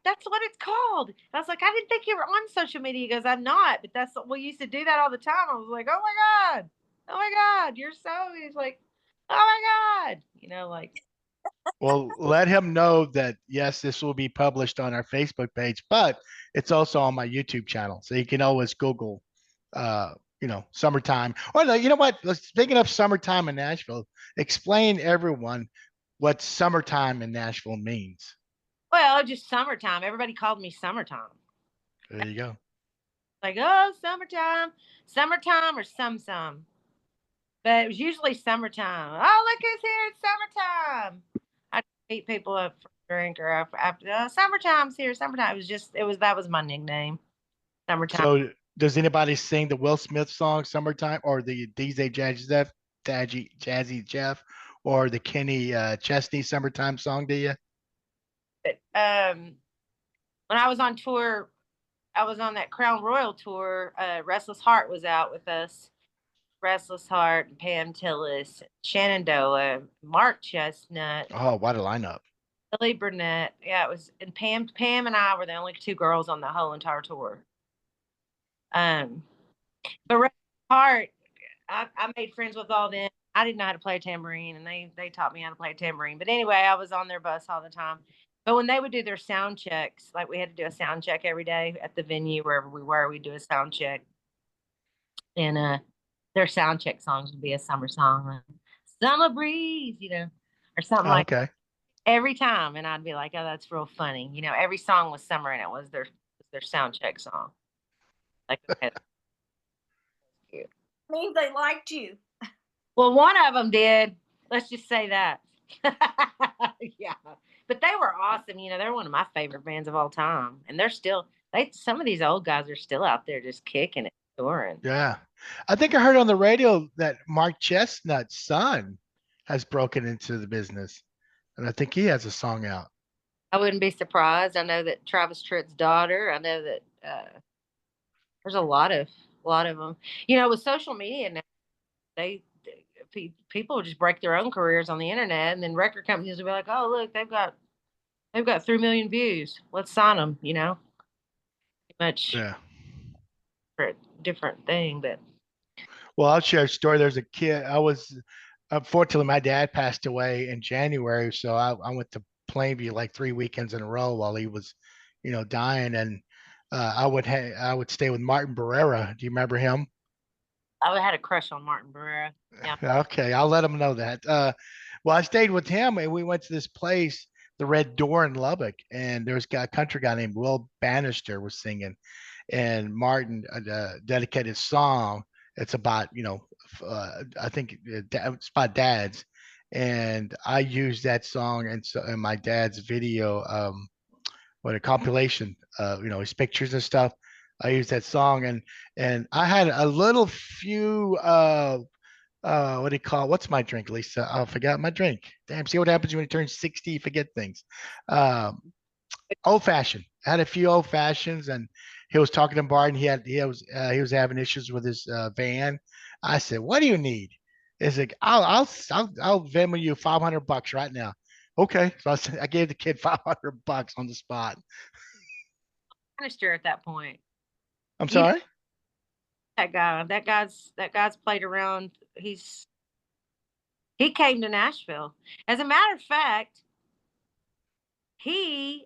C: that's what it's called. And I was like, I didn't think you were on social media. He goes, I'm not, but we used to do that all the time. I was like, oh my God, you're so. He's like, oh my God, like.
A: Well, let him know that yes, this will be published on our Facebook page, but it's also on my YouTube channel, so you can always Google, summertime. Or no, you know what? Speaking of summertime in Nashville, explain everyone what summertime in Nashville means.
C: Well, just summertime. Everybody called me summertime.
A: There you go.
C: Like, oh, summertime or some. But it was usually summertime. Oh, look who's here! It's summertime. I meet people up for a drink or after summertime's here. Summertime. That was my nickname. Summertime.
A: So, does anybody sing the Will Smith song "Summertime" or the DJ Jazzy Jeff, or the Kenny Chesney "Summertime" song? Do you?
C: When I was on tour, I was on that Crown Royal tour. Restless Heart was out with us. Restless Heart, Pam Tillis, Shenandoah, Mark Chestnut.
A: Oh, what a lineup!
C: Billy Burnett. Yeah, it was, and Pam and I were the only 2 girls on the whole entire tour. But Restless Heart, I made friends with all them. I didn't know how to play a tambourine, and they taught me how to play a tambourine. But anyway, I was on their bus all the time. But when they would do their sound checks, like we had to do a sound check every day at the venue, wherever we were, we'd do a sound check. And their sound check songs would be a summer song, Summer Breeze, or something like that. every time, and I'd be like, "Oh, that's real funny." You know, every song was Summer, and it was their sound check song. Like, okay, that's cute.
B: Means they liked you.
C: Well, one of them did. Let's just say that. Yeah, but they were awesome. You know, they're one of my favorite bands of all time, and they're still. Some of these old guys are still out there just kicking it, touring.
A: Yeah. I think I heard on the radio that Mark Chestnut's son has broken into the business, and I think he has a song out.
C: I wouldn't be surprised. I know that Travis Tritt's daughter. I know that there's a lot of them. You know, with social media now, they people just break their own careers on the internet, and then record companies will be like, "Oh, look, they've got 3 million views. Let's sign them." You know, much
A: Yeah.
C: different thing, but
A: Well, I'll share a story. There's a kid. Unfortunately, my dad passed away in January, so I went to Plainview like 3 weekends in a row while he was, dying, and I would stay with Martin Barrera. Do you remember him?
C: I had a crush on Martin Barrera. Yeah,
A: Okay, I'll let him know that. Well, I stayed with him, and we went to this place, the Red Door in Lubbock, and there was a country guy named Will Bannister was singing, and Martin dedicated a song. It's about I think it's about dads, and I used that song and so in my dad's video, what a compilation, his pictures and stuff. I used that song, and I had a little few what do you call what's my drink, Lisa? I forgot my drink. Damn, see what happens when you turn 60, you forget things. Um, Old fashioned. I had a few old fashions, and he was talking to Bart, and he was having issues with his van. I said, "What do you need?" He's like, "I'll Venmo you $500 right now." Okay, so I gave the kid $500 on the spot.
C: Minister at that point.
A: I'm
C: You know
A: sorry.
C: that guy. That guy's played around. He came to Nashville. As a matter of fact, he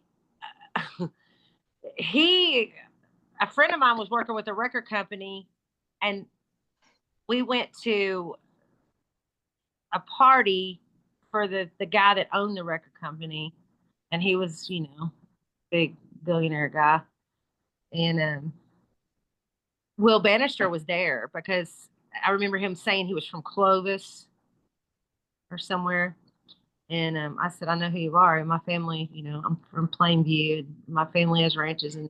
C: he a friend of mine was working with a record company, and we went to a party for the guy that owned the record company, and he was, big billionaire guy, and Will Bannister was there because I remember him saying he was from Clovis or somewhere. And I said, I know who you are. And my family, I'm from Plainview. And my family has ranches and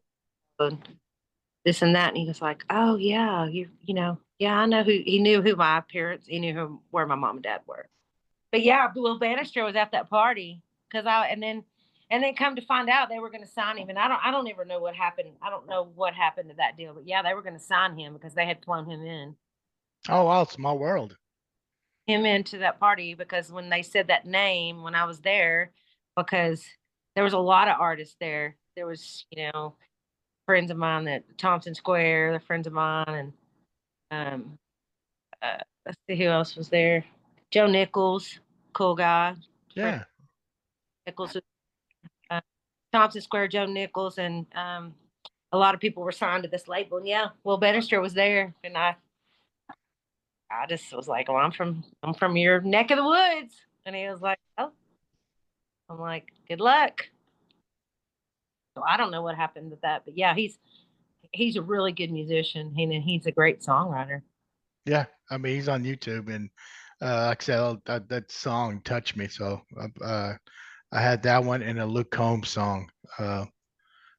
C: this and that. And he was like, oh, yeah, yeah, I know who. He knew who my parents, he knew where my mom and dad were. But yeah, Will Bannister was at that party and then come to find out they were going to sign him. And I don't ever know what happened. I don't know what happened to that deal. But yeah, they were going to sign him because they had flown
A: Oh wow, small world.
C: him into that party because when they said that name when I was there, because there was a lot of artists there. There was, friends of mine at Thompson Square, they're friends of mine, and let's see who else was there. Joe Nichols, cool guy. Friend
A: Yeah,
C: Nichols, uh, Thompson Square, Joe Nichols, and a lot of people were signed to this label. And yeah, Will Bannister was there, and I just was like, well, I'm from your neck of the woods, and he was like, oh, I'm like, good luck. So I don't know what happened with that, but yeah, he's a really good musician, and he's a great songwriter.
A: yeah. I mean, he's on YouTube, and like I said, that song touched me. So I had that one and a Luke Combs song.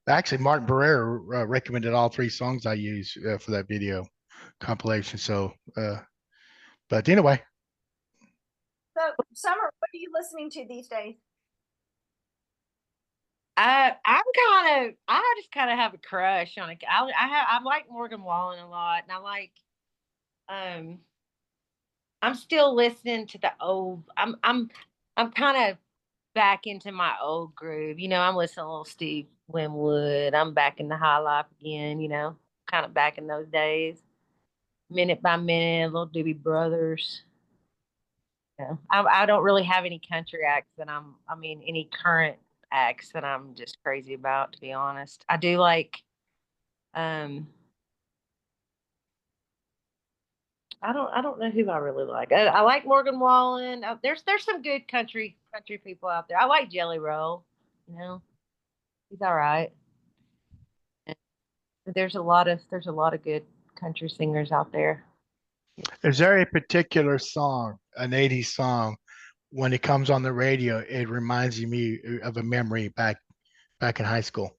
A: Actually, Martin Barrera recommended all three songs I use for that video compilation. So, but anyway,
B: So, Summer, what are you listening to these days?
C: I just kind of have a crush on it. I like Morgan Wallen a lot, and um I'm still listening to the old. I'm kind of back into my old groove. I'm listening to a little Steve Winwood. I'm back in the high life again. Kind of back in those days, minute by minute, little Doobie Brothers. Yeah, I don't really have any country acts that I mean, any current acts that I'm just crazy about, to be honest. I do like, um, I don't know who I really like. I like Morgan Wallen. There's some good country country people out there. I like Jelly Roll. You know, he's all right. And there's a lot of good country singers out there.
A: Is there a particular song, an 80s song, when it comes on the radio, it reminds me of a memory back in high school?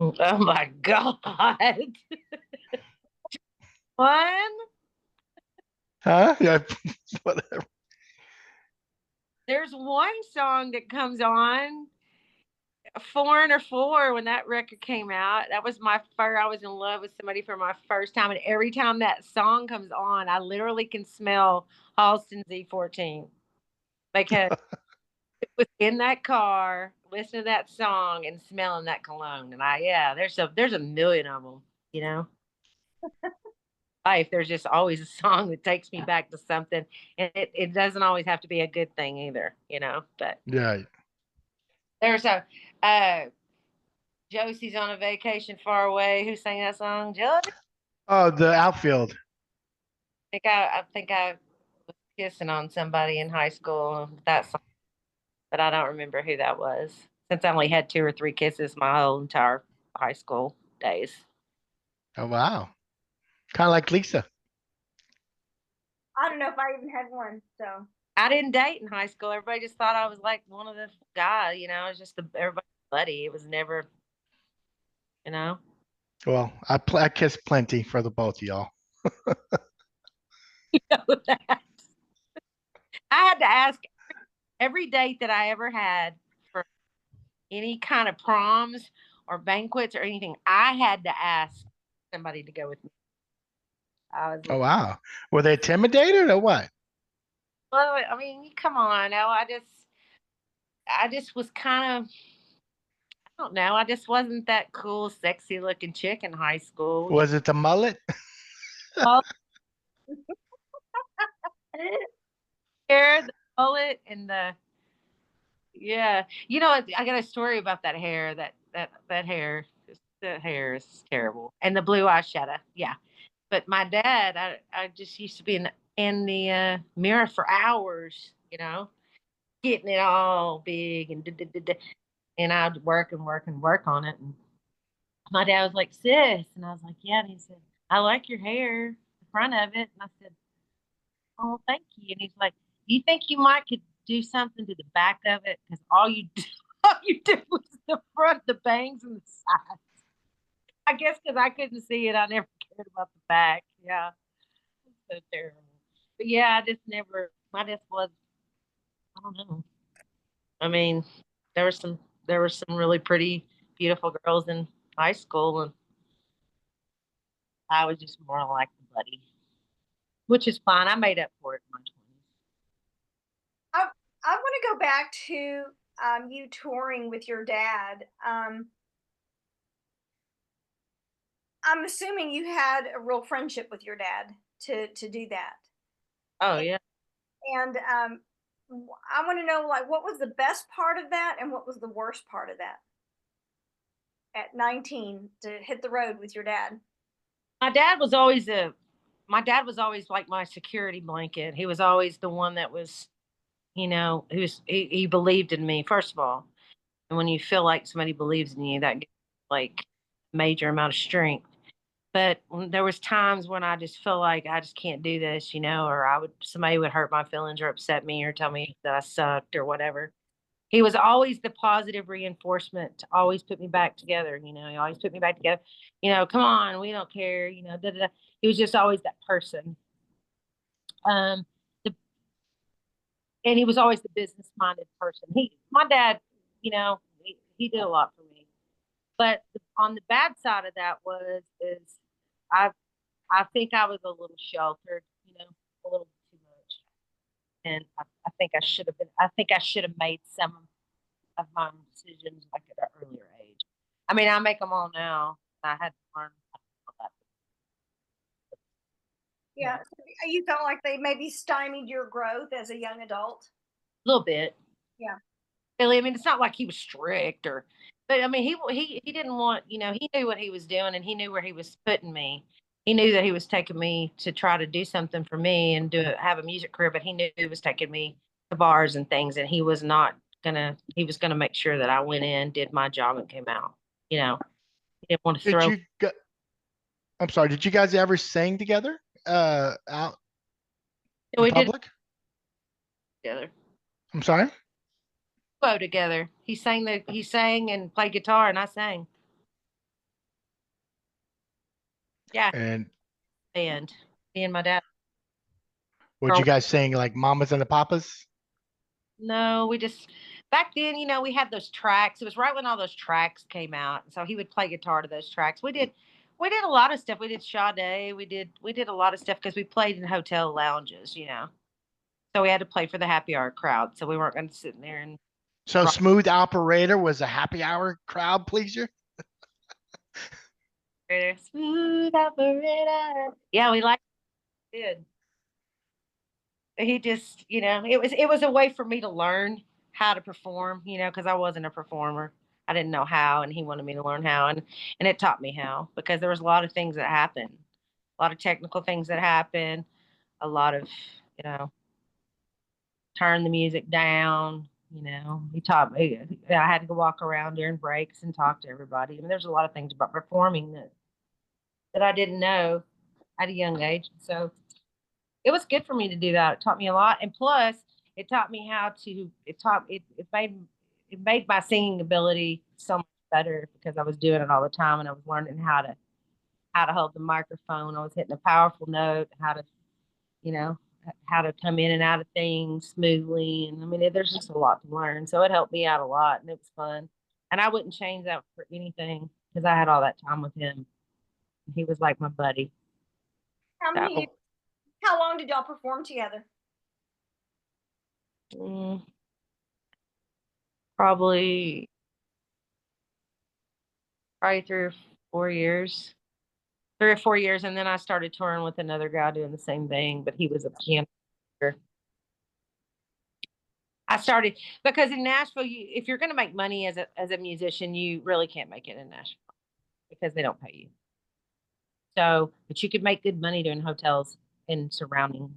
C: Oh my God. One,
A: Huh? Yeah, whatever.
C: there's one song that comes on, Foreigner 4, when that record came out. That was my first, I was in love with somebody for my first time. And every time that song comes on, I literally can smell Halston Z14 because it was in that car, listening to that song and smelling that cologne. And yeah, there's a million of them, you know. Life, there's just always a song that takes me back to something, and it doesn't always have to be a good thing either, you know. But
A: Yeah.
C: there's a uh Josie's on a vacation far away. Who sang that song? Josie?
A: Oh, the outfield.
C: I think I was kissing on somebody in high school with that song, but I don't remember who that was. Since I only had 2 or 3 kisses my whole entire high school days.
A: Oh, wow. Kind of like Lisa.
B: I don't know if I even had one. So
C: I didn't date in high school. Everybody just thought I was like one of the guys, you know. It was just everybody's buddy. It was never, you know.
A: Well, I kissed plenty for the both of y'all.
C: That. I had to ask every date that I ever had for any kind of proms or banquets or anything. I had to ask somebody to go with me. I was
A: Oh,
C: like,
A: wow. Were they intimidated or what?
C: well, I mean, come on. No, I just was kind of, I don't know. I just wasn't that cool, sexy looking chick in high school.
A: Was it the mullet?
C: Well, hair, the mullet, and the yeah. You know, I got a story about that hair. That hair, the hair is terrible, and the blue eyeshadow. Yeah, but my dad, I just used to be in the mirror for hours. You know, getting it all big and and I'd work and work and work on it. And my dad was like, "Sis," and I was like, "Yeah." And he said, "I like your hair, the front of it." And I said, "Oh, thank you." And he's like, "Do you think you might could do something to the back of it? Because all you do, all you do was the front, the bangs, and the sides." I guess because I couldn't see it, I never cared about the back. Yeah, so terrible. But yeah, I just never. I just was. I don't know. I mean, there were some really pretty, beautiful girls in high school, and I was just more like the buddy, which is fine. I made up for it in my 20s.
B: I want to go back to you touring with your dad. I'm assuming you had a real friendship with your dad to do that.
C: Oh yeah.
B: And I want to know, like, what was the best part of that, and what was the worst part of that? At 19, to hit the road with your dad.
C: My dad was always like my security blanket. He was always the one that was, you know, he believed in me, first of all. And when you feel like somebody believes in you, that gives like major amount of strength. But there was times when I just feel like I just can't do this, you know, or somebody would hurt my feelings or upset me or tell me that I sucked or whatever. He was always the positive reinforcement to always put me back together. You know, he always put me back together. You know, come on, we don't care. You know, da, da, da. He was just always that person. Um, the, and he was always the business minded person. My dad, you know, he did a lot for me. But on the bad side of that is I I think I was a little sheltered, you know, a little too much, and I think I should have been. I think I should have made some of my decisions like at an earlier age. I mean, I make them all now. I had to learn how to do that.
B: Yeah, so you felt like they maybe stymied your growth as a young adult.
C: A little bit.
B: Yeah.
C: Really, I mean, it's not like he was strict but I mean, he didn't want, you know, he knew what he was doing and he knew where he was putting me. He knew that he was taking me to try to do something for me and have a music career, but he knew he was taking me the bars and things, and he was gonna make sure that I went in, did my job, and came out. You know, he didn't want to
A: Did
C: throw
A: you? I'm sorry. Did you guys ever sing together? Out
C: so
A: in
C: we did
A: public?
C: together.
A: I'm sorry.
C: Go together. He sang and played guitar, and I sang. Yeah,
A: And
C: and me and my dad.
A: would
C: Or
A: you guys sing like Mamas and the Papas?
C: no, we just back then, we had those tracks. It was right when all those tracks came out. So he would play guitar to those tracks. We did a lot of stuff. We did Sade. We did a lot of stuff because we played in hotel lounges. So we had to play for the happy hour crowd. So we weren't going to sit in there and
A: So
C: rock.
A: Smooth Operator was a happy hour crowd pleaser.
C: Smooth operator. Yeah, we liked it. He just, it was a way for me to learn how to perform, because I wasn't a performer. I didn't know how, and he wanted me to learn how, and it taught me how, because there was a lot of things that happened, a lot of technical things that happened, a lot of, you know, turn the music down. He taught me. I had to go walk around during breaks and talk to everybody. I mean, there's a lot of things about performing that I didn't know at a young age. So it was good for me to do that. It taught me a lot, and plus, it taught me how to. It made my singing ability so much better because I was doing it all the time, and I was learning how to hold the microphone. I was hitting a powerful note, you know, how to come in and out of things smoothly, and I mean, there's just a lot to learn. So it helped me out a lot, and it was fun. And I wouldn't change that for anything because I had all that time with him. He was like my buddy.
B: How
C: So,
B: many? How long did y'all perform together?
C: mm, probably 3 or 4 years, 3 or 4 years, and then I started touring with another guy doing the same thing, but he was a piano player. I started because in Nashville, if you're going to make money as a musician, you really can't make it in Nashville because they don't pay you. So, but you could make good money doing hotels in surrounding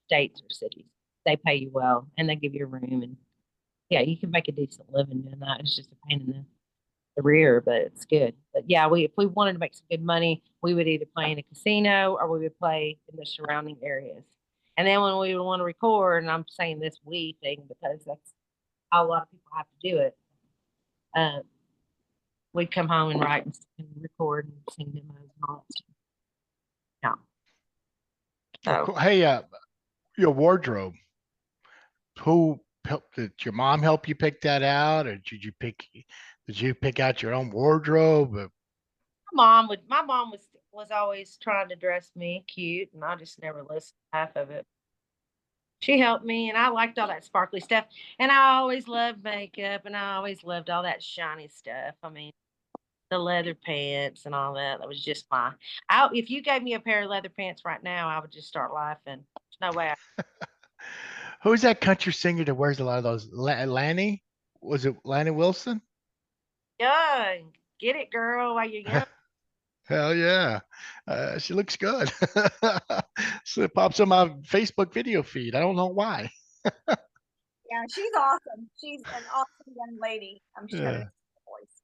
C: states or cities. They pay you well, and they give you a room, and yeah, you can make a decent living doing that. It's just a pain in the rear, but it's good. But yeah, if we wanted to make some good money, we would either play in a casino or we would play in the surrounding areas. And then when we would want to record, and I'm saying this we thing because that's how a lot of people have to do it, uh, we'd come home and write and record and sing demos and all that stuff. Yeah.
A: Oh,
C: So
A: cool. Hey, your wardrobe. Who helped? Did your mom help you pick that out, or did you pick? Did you pick out your own wardrobe?
C: my mom was always trying to dress me cute, and I just never listened to half of it. She helped me, and I liked all that sparkly stuff. And I always loved makeup, and I always loved all that shiny stuff. I mean, the leather pants and all that. That was just my. If you gave me a pair of leather pants right now, I would just start laughing. There's no way.
A: Who's that country singer that wears a lot of those? Lanny? Was it Lanny Wilson?
C: Young, get it, girl, while you're young.
A: Hell yeah. She looks good. So it pops on my Facebook video feed. I don't know why.
B: Yeah, she's awesome. She's an awesome young lady. She's got a
A: Yeah.
B: nice voice.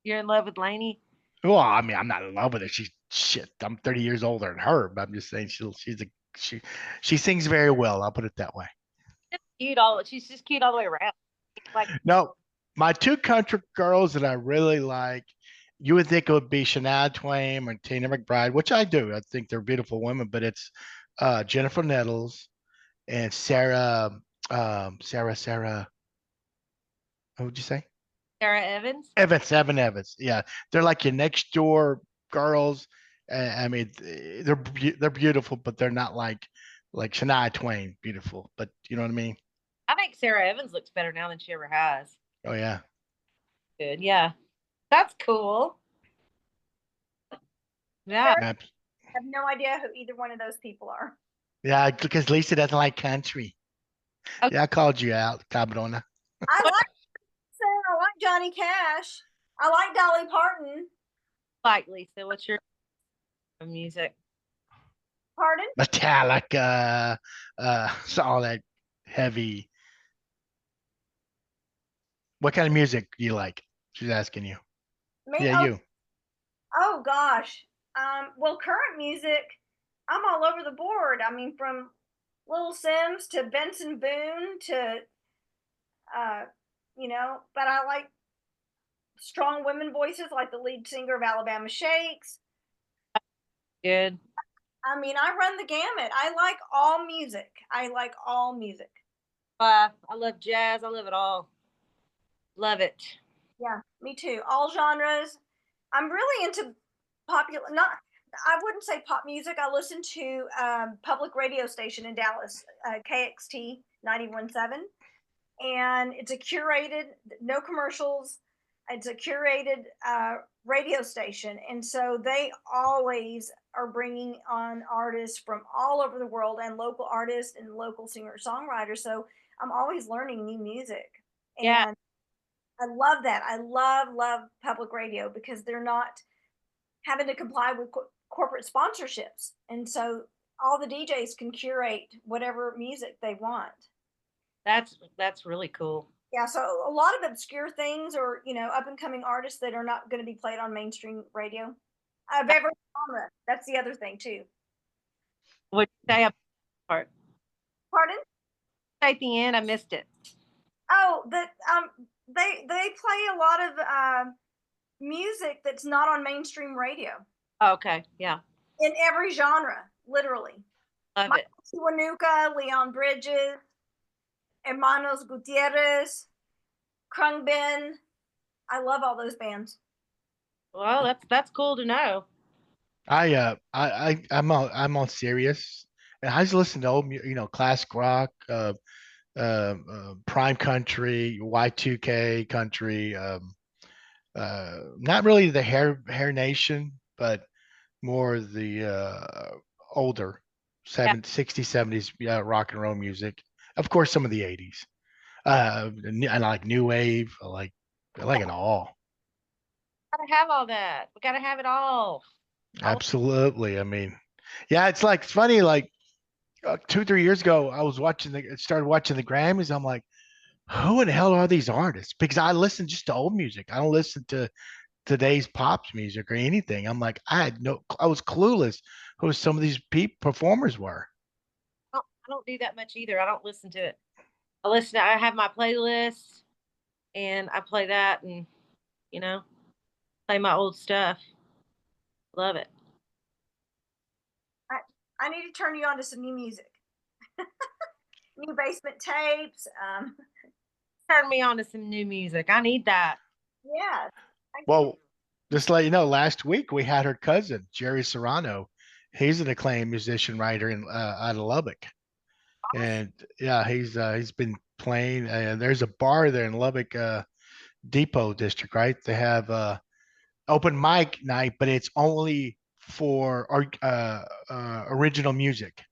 C: You're in love with Lainey.
A: Well, I mean, I'm not in love with her. She's shit. I'm 30 years older than her, but I'm just saying she she sings very well. I'll put it that way.
C: She's just cute all the way around. Like
A: No, my two country girls that I really like, you would think it would be Shania Twain or Tina McBride, which I do. I think they're beautiful women, but it's Jennifer Nettles and Sarah. What would you say?
C: Sarah Evans.
A: Evan Evans. Yeah, they're like your next door girls. I mean, they're beautiful, but they're not like Shania Twain beautiful. But you know what I mean?
C: I think Sarah Evans looks better now than she ever has.
A: Oh yeah.
C: Good, yeah, that's cool. Yeah,
B: I have no idea who either one of those people are.
A: Yeah, because Lisa doesn't like country.
C: okay.
A: Yeah, I called you out, Cabrona.
B: I like Sarah. I like Johnny Cash. I like Dolly Parton.
C: Like Lisa, what's your music?
B: Pardon?
A: Metallica, so all that heavy. What kind of music do you like? She's asking you.
B: Me?
A: Yeah, you.
B: Oh gosh. Well, current music, I'm all over the board. I mean, from Little Sims to Benson Boone to, uh, but I like strong women voices, like the lead singer of Alabama Shakes.
C: Good.
B: I mean, I run the gamut. I like all music. I like all music.
C: I love jazz. I love it all. Love it.
B: Yeah, me too. All genres. I'm really into popular, not, I wouldn't say pop music. I listen to public radio station in Dallas, KXT 91.7. And it's a curated, no commercials. It's a curated radio station. And so they always are bringing on artists from all over the world and local artists and local singer songwriters. So I'm always learning new music.
C: Yeah.
B: And I love that. I love public radio because they're not having to comply with corporate sponsorships. And so all the DJs can curate whatever music they want.
C: That's really cool.
B: Yeah, so a lot of obscure things or, up and coming artists that are not going to be played on mainstream radio of every genre. That's the other thing too.
C: What you say part?
B: Pardon?
C: At the end, I missed it.
B: Oh, that they play a lot of music that's not on mainstream radio.
C: Oh, okay, yeah.
B: In every genre, literally.
C: Love it.
B: Kiwanuka, Leon Bridges, Hermanos Gutierrez, Krungbin. I love all those bands.
C: Well, that's cool to know.
A: I'm on serious, and I just listen to old, classic rock, prime country, Y2K country. Not really the hair nation, but more the older
C: Yeah.
A: 60s, 70s rock and roll music. Of course, some of the 80s. I like new wave. I like it all.
C: Gotta have all that. We gotta have it all.
A: Absolutely. I mean, yeah, it's funny. Like 2, 3 years ago, I started watching the Grammys. I'm like, who in the hell are these artists? Because I listen just to old music. I don't listen to today's pop music or anything. I'm like, I was clueless who some of these performers were.
C: I don't do that much either. I don't listen to it. I have my playlist and I play that and, play my old stuff. Love it.
B: I need to turn you on to some new music. New Basement Tapes.
C: Turn me on to some new music. I need that.
B: Yeah.
A: Well, just to let you know, last week we had her cousin, Jerry Serrano. He's an acclaimed musician writer out of Lubbock. And yeah, he's been playing. There's a bar there in Lubbock, Depot District, right? They have open mic night, but it's only for original music.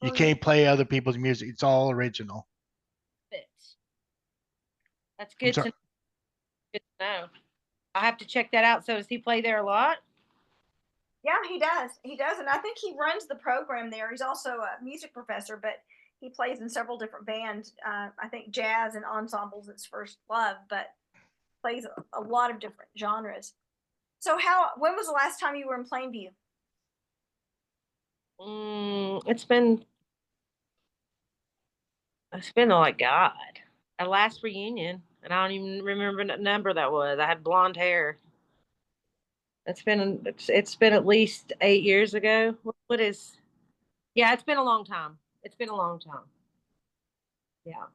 A: You can't play other people's music. It's all original.
C: That's good to know. I have to check that out. So does he play there a lot?
B: Yeah, he does. He does. And I think he runs the program there. He's also a music professor, but he plays in several different bands. I think jazz and ensembles is first love, but plays a lot of different genres. So when was the last time you were in Plainview?
C: It's been oh my God. Our last reunion, and I don't even remember what number that was. I had blonde hair. It's been at least 8 years ago. Yeah, it's been a long time. It's been a long time. Yeah.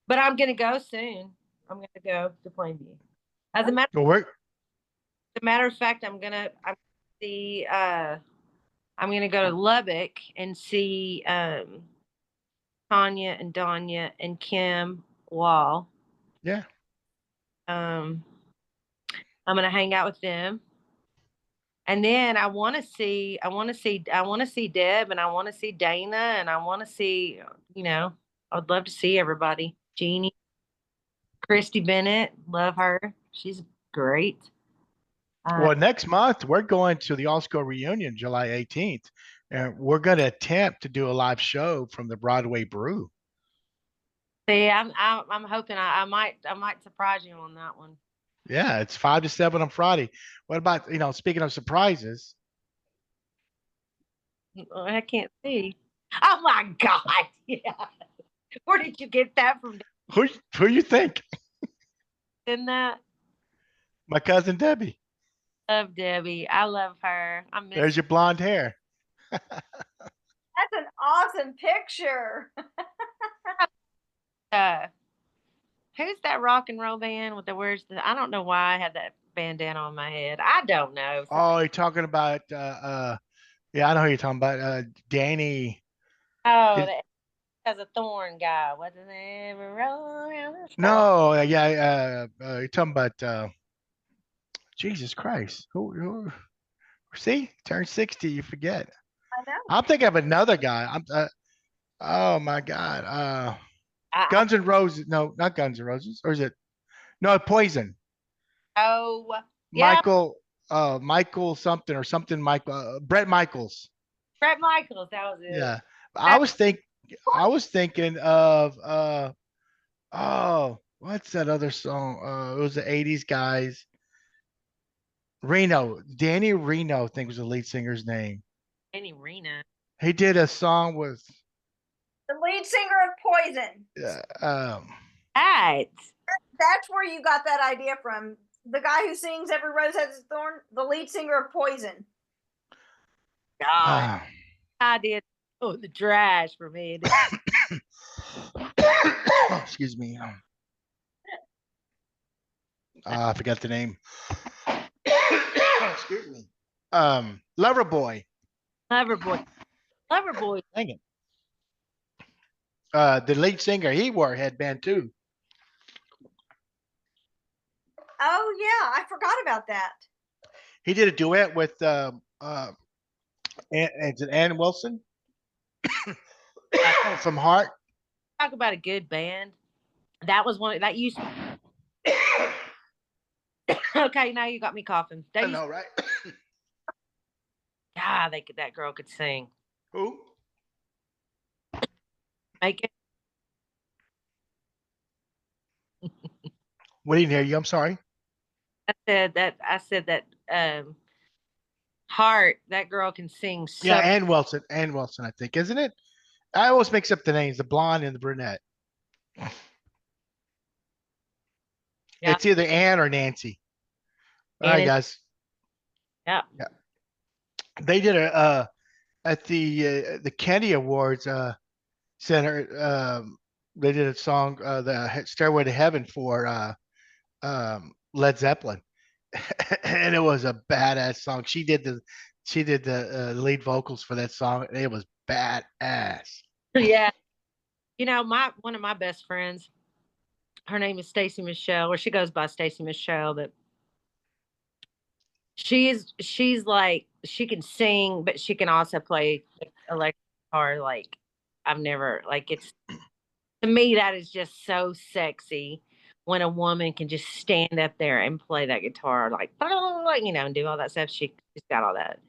C: But I'm gonna go soon. I'm gonna go to Plainview. As a matter of fact, I'm gonna go to Lubbock and see Tanya and Danya and Kim Wall.
A: Yeah.
C: I'm gonna hang out with them. And then I want to see Deb, and I want to see Dana, and I want to see, I'd love to see everybody. Jeannie, Christy Bennett, love her. She's great.
A: Well, next month we're going to the All-School reunion, July 18th. and we're going to attempt to do a live show from the Broadway Brew.
C: See, I'm hoping I might surprise you on that one.
A: Yeah, it's 5 to 7 on Friday. What about, speaking of surprises?
C: I can't see. Oh my God! Yeah, where did you get that from?
A: Who you think?
C: In that,
A: My cousin Debbie.
C: love Debbie. I love her. I miss.
A: There's your blonde hair.
B: That's an awesome picture.
C: Who's that rock and roll band with the words? I don't know why I had that bandana on my head. I don't know.
A: Oh, you're talking about yeah, I know who you're talking about. Danny.
C: Oh,
A: It,
C: that has a thorn guy. What's his name? Roll around the storm.
A: no, yeah, you're talking about Jesus Christ. Who see, turn 60, you forget.
B: I know.
A: I'm thinking of another guy. Oh my God. Guns N' Roses. No, not Guns N' Roses. Or is it? No, Poison.
C: Oh, yeah,
A: Michael something or something. Brett Michaels.
C: Bret Michaels. That was it.
A: Yeah. I was thinking of oh, what's that other song? It was the 80s guys. Danny Reno, I think was the lead singer's name.
C: Danny Rena.
A: He did a song with
B: The lead singer of Poison.
C: Right.
B: That's where you got that idea from. The guy who sings "Every Rose Has Its Thorn," the lead singer of Poison.
C: God, I did. Oh, the trash for me.
A: Excuse me. I forgot the name. Excuse me. Loverboy.
C: Loverboy. Loverboy.
A: Dang it. The lead singer, he wore a headband too.
B: Oh yeah, I forgot about that.
A: He did a duet with is it Ann Wilson from Heart.
C: Talk about a good band. That was one that used. Okay, now you got me coughing.
A: I know, right?
C: God, that girl could sing.
A: Who?
C: Make it.
A: We didn't hear you. I'm sorry.
C: I said that Heart, that girl can sing so.
A: Yeah, Ann Wilson. Ann Wilson, I think, isn't it? I always mix up the names, the blonde and the brunette. Yeah. It's either Ann or Nancy. All right, guys.
C: Yeah.
A: They did a at the Kennedy Awards center. They did a song, the Stairway to Heaven for Led Zeppelin, and it was a badass song. She did the lead vocals for that song, and it was badass.
C: Yeah. One of my best friends, her name is Stacy Michelle, or she goes by Stacy Michelle, but she's like, she can sing, but she can also play electric guitar. Like, I've never, like, it's, to me, that is just so sexy when a woman can just stand up there and play that guitar, like, and do all that stuff. She's got all that.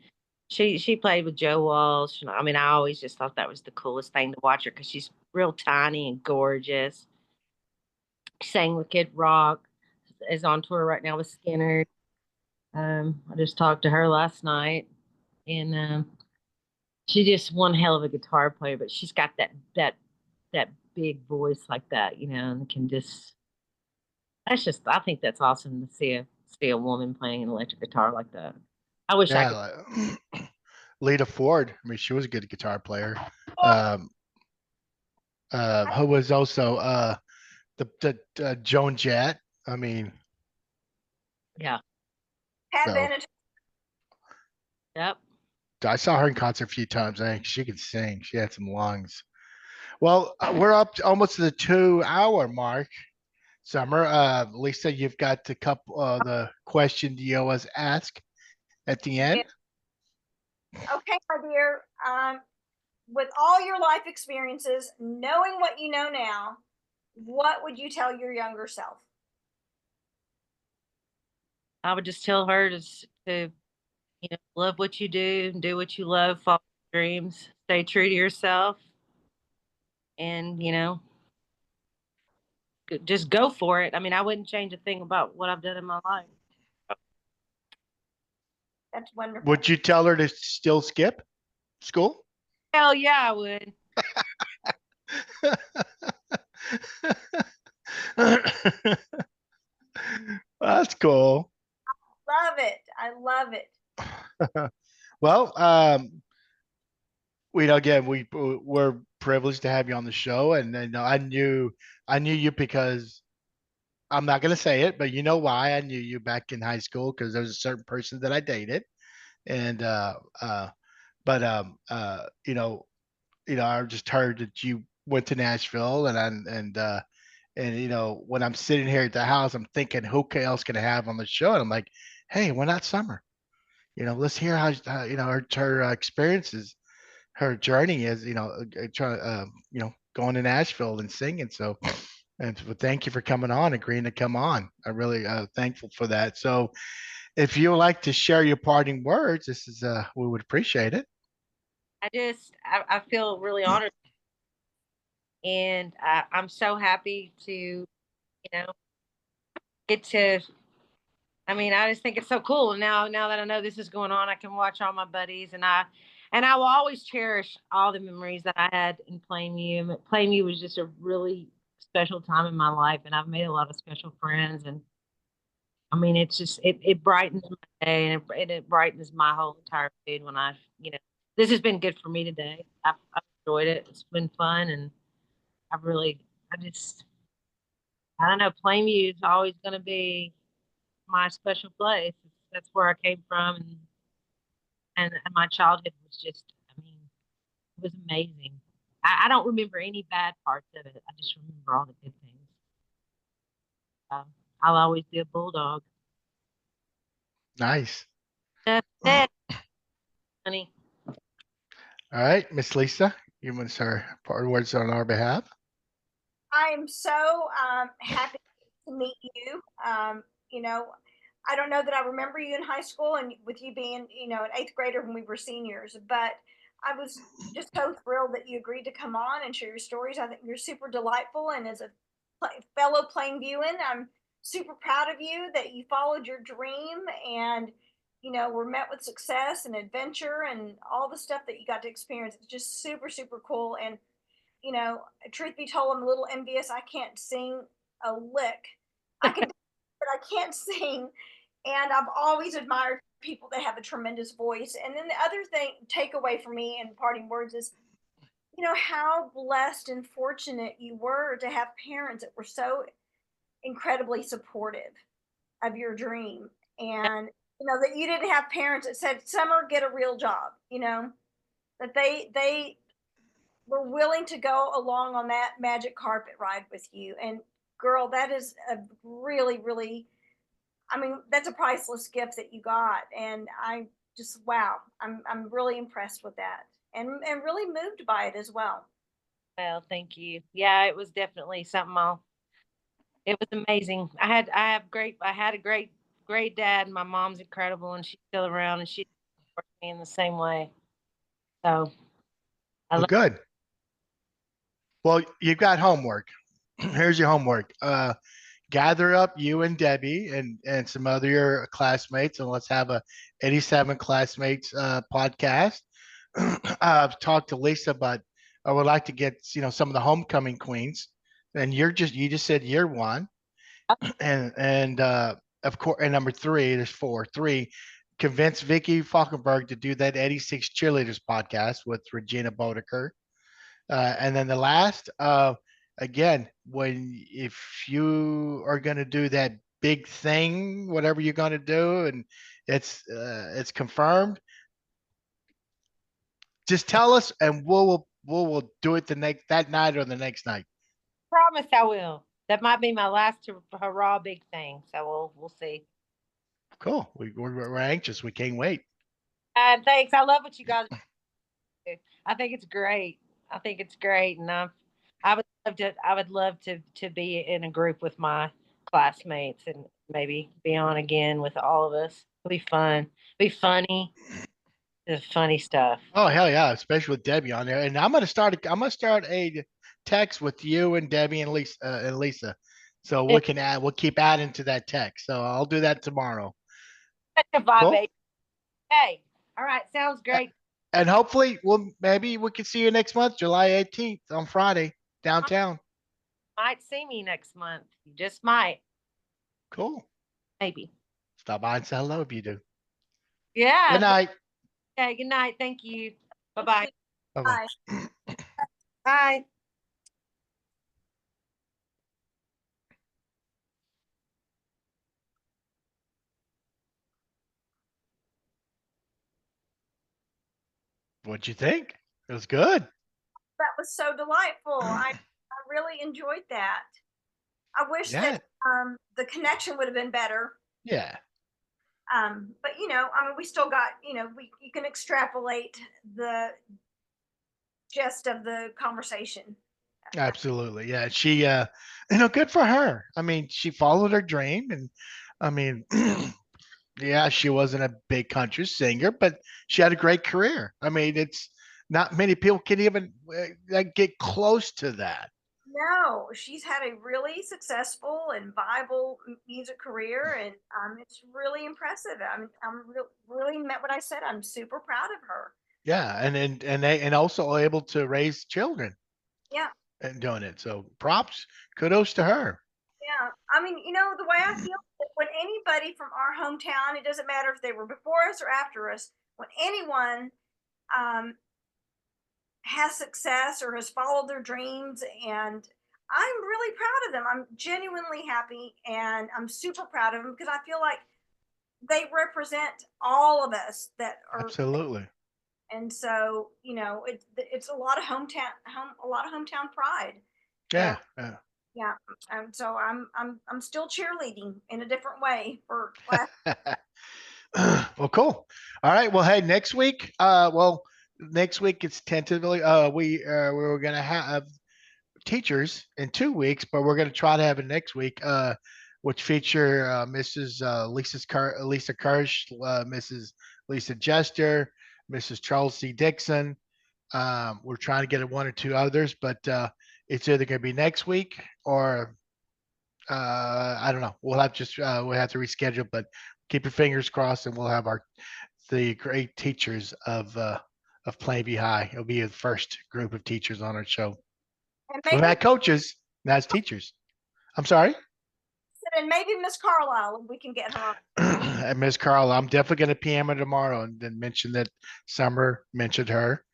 C: She played with Joe Walsh. I mean, I always just thought that was the coolest thing to watch her because she's real tiny and gorgeous. She sang with Kid Rock, is on tour right now with Skinner. I just talked to her last night, and she just one hell of a guitar player. But she's got that big voice like that, and can just. That's just. I think that's awesome to see a woman playing an electric guitar like that. I wish I could.
A: Like, Lita Ford. I mean, she was a good guitar player. Who was also the Joan Jett. I mean,
C: Yeah.
B: Pat
A: So-
B: Benatar.
C: Yep.
A: I saw her in concert a few times. I think she could sing. She had some lungs. Well, we're up to almost to the 2-hour mark. Summer, Lisa, you've got the the question you always ask at the end.
B: Okay, my dear. With all your life experiences, knowing what you know now, what would you tell your younger self?
C: I would just tell her to love what you do what you love, follow dreams, stay true to yourself, and just go for it. I mean, I wouldn't change a thing about what I've done in my life.
B: That's wonderful.
A: Would you tell her to still skip school?
C: Hell yeah, I would.
A: That's cool.
B: Love it. I love it.
A: Well, again, we're privileged to have you on the show, and I knew you because I'm not going to say it, but you know why I knew you back in high school, because there was a certain person that I dated, and but I just heard that you went to Nashville, and when I'm sitting here at the house, I'm thinking who else can I have on the show, and I'm like, hey, why not Summer? Let's hear how her experiences, her journey is, trying going to Nashville and singing. So, and thank you for coming on, agreeing to come on. I'm really thankful for that. So, if you would like to share your parting words, this is we would appreciate it.
C: I feel really honored, and I'm so happy to get to. I mean, I just think it's so cool. And now that I know this is going on, I can watch all my buddies, and I will always cherish all the memories that I had in Plainview. Plainview was just a really special time in my life, and I've made a lot of special friends. And I mean, it's just it brightens my day, and it brightens my whole entire mood when this has been good for me today. I've enjoyed it. It's been fun, and I've really I don't know. Plainview is always going to be my special place. That's where I came from, and my childhood was just, I mean, it was amazing. I don't remember any bad parts of it. I just remember all the good things. Uh, I'll always be a bulldog.
A: Nice.
C: That's
A: All
C: it, honey.
A: right, Miss Lisa, you want to say parting words on our behalf?
B: I am so happy to meet you. I don't know that I remember you in high school and with you being, an eighth grader when we were seniors, but I was just so thrilled that you agreed to come on and share your stories. I think you're super delightful. And as a fellow Plainviewan, I'm super proud of you that you followed your dream and, were met with success and adventure and all the stuff that you got to experience. It's just super, super cool. And truth be told, I'm a little envious. I can't sing a lick. I can, but I can't sing. And I've always admired people that have a tremendous voice. And then the other thing, takeaway for me and parting words is, how blessed and fortunate you were to have parents that were so incredibly supportive of your dream. And, that you didn't have parents that said, Summer, get a real job, that they were willing to go along on that magic carpet ride with you. And girl, that is a really, really, I mean, that's a priceless gift that you got. And I just, wow, I'm really impressed with that and really moved by it as well.
C: Well, thank you. Yeah, it was definitely something. It was amazing. I had a great dad. My mom's incredible, and she's still around, and she supports me in the same way. So I
A: Well,
C: love.
A: good. Well, you've got homework. Here's your homework. Gather up you and Debbie and some other your classmates, and let's have a 87 classmates podcast. I've talked to Lisa, but I would like to get some of the homecoming queens, and you just said year one, and of course, and number three, there's four, three. Convince Vicky Falkenberg to do that 86 cheerleaders podcast with Regina Bodeker. And then the last, again, if you are going to do that big thing, whatever you're going to do, and it's confirmed, just tell us, and we'll do it that night or the next night.
C: Promise I will. That might be my last hurrah big thing. So we'll see.
A: Cool. We're anxious. We can't wait.
C: Thanks. I love what you guys do. I think it's great. I think it's great, and I would love to be in a group with my classmates and maybe be on again with all of us. It'll be fun. It'll be funny. The funny stuff.
A: Oh hell yeah, especially with Debbie on there. And I'm gonna start a text with you and Debbie and Lisa. So we'll keep adding to that text. So I'll do that tomorrow.
C: Such a vibe,
A: Cool.
C: baby. Hey, all right, sounds great.
A: And hopefully maybe we can see you next month, July 18th on Friday, downtown.
C: Might see me next month. You just might,
A: Cool.
C: maybe.
A: Stop by and say hello if you do.
C: Yeah.
A: Good night.
C: Okay, good night. Thank you. Bye-bye.
A: Bye-bye.
C: Bye.
A: What'd you think? It was good.
B: That was so delightful. I really enjoyed that. I wish
A: Yeah.
B: that the connection would have been better.
A: Yeah.
B: But I mean, we still got, you can extrapolate the gist of the conversation.
A: Absolutely. Yeah. She good for her. I mean, she followed her dream and I mean, yeah, she wasn't a big country singer, but she had a great career. I mean, it's not many people can even get close to that.
B: No, she's had a really successful and viable music career, and it's really impressive. Really meant what I said. I'm super proud of her.
A: Yeah, and also able to raise children
B: Yeah,
A: and doing it. So props, kudos to her.
B: yeah. I mean, the way I feel that when anybody from our hometown, it doesn't matter if they were before us or after us, when anyone um, has success or has followed their dreams, and I'm really proud of them. I'm genuinely happy, and I'm super proud of them because I feel like they represent all of us that are.
A: Absolutely.
B: And so it's a lot of a lot of hometown pride. And
A: Yeah. Yeah.
B: yeah, and so I'm still cheerleading in a different way for last.
A: Well, cool. All right. Well, hey, next week it's tentatively we were gonna have teachers in 2 weeks, but we're gonna try to have it next week, which feature Mrs. Lisa Kirsch, Mrs. Lisa Jester, Mrs. Charles C. Dixon. We're trying to get one or two others, but it's either gonna be next week or I don't know. We'll have to reschedule, but keep your fingers crossed, and we'll have the great teachers of Plainview High. It'll be the first group of teachers on our show.
B: And
A: We've
B: maybe
A: had coaches, now it's teachers. I'm sorry.
B: Miss Carlisle, we can get her on.
A: And Miss Carl, I'm definitely going to PM her tomorrow and then mention that Summer mentioned her.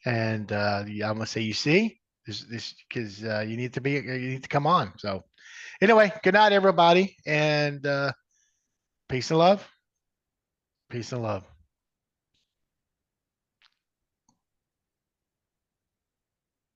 A: And yeah, I'm going to say, you see, this because you need to come on. So anyway, good night, everybody. And peace and love. Peace and love.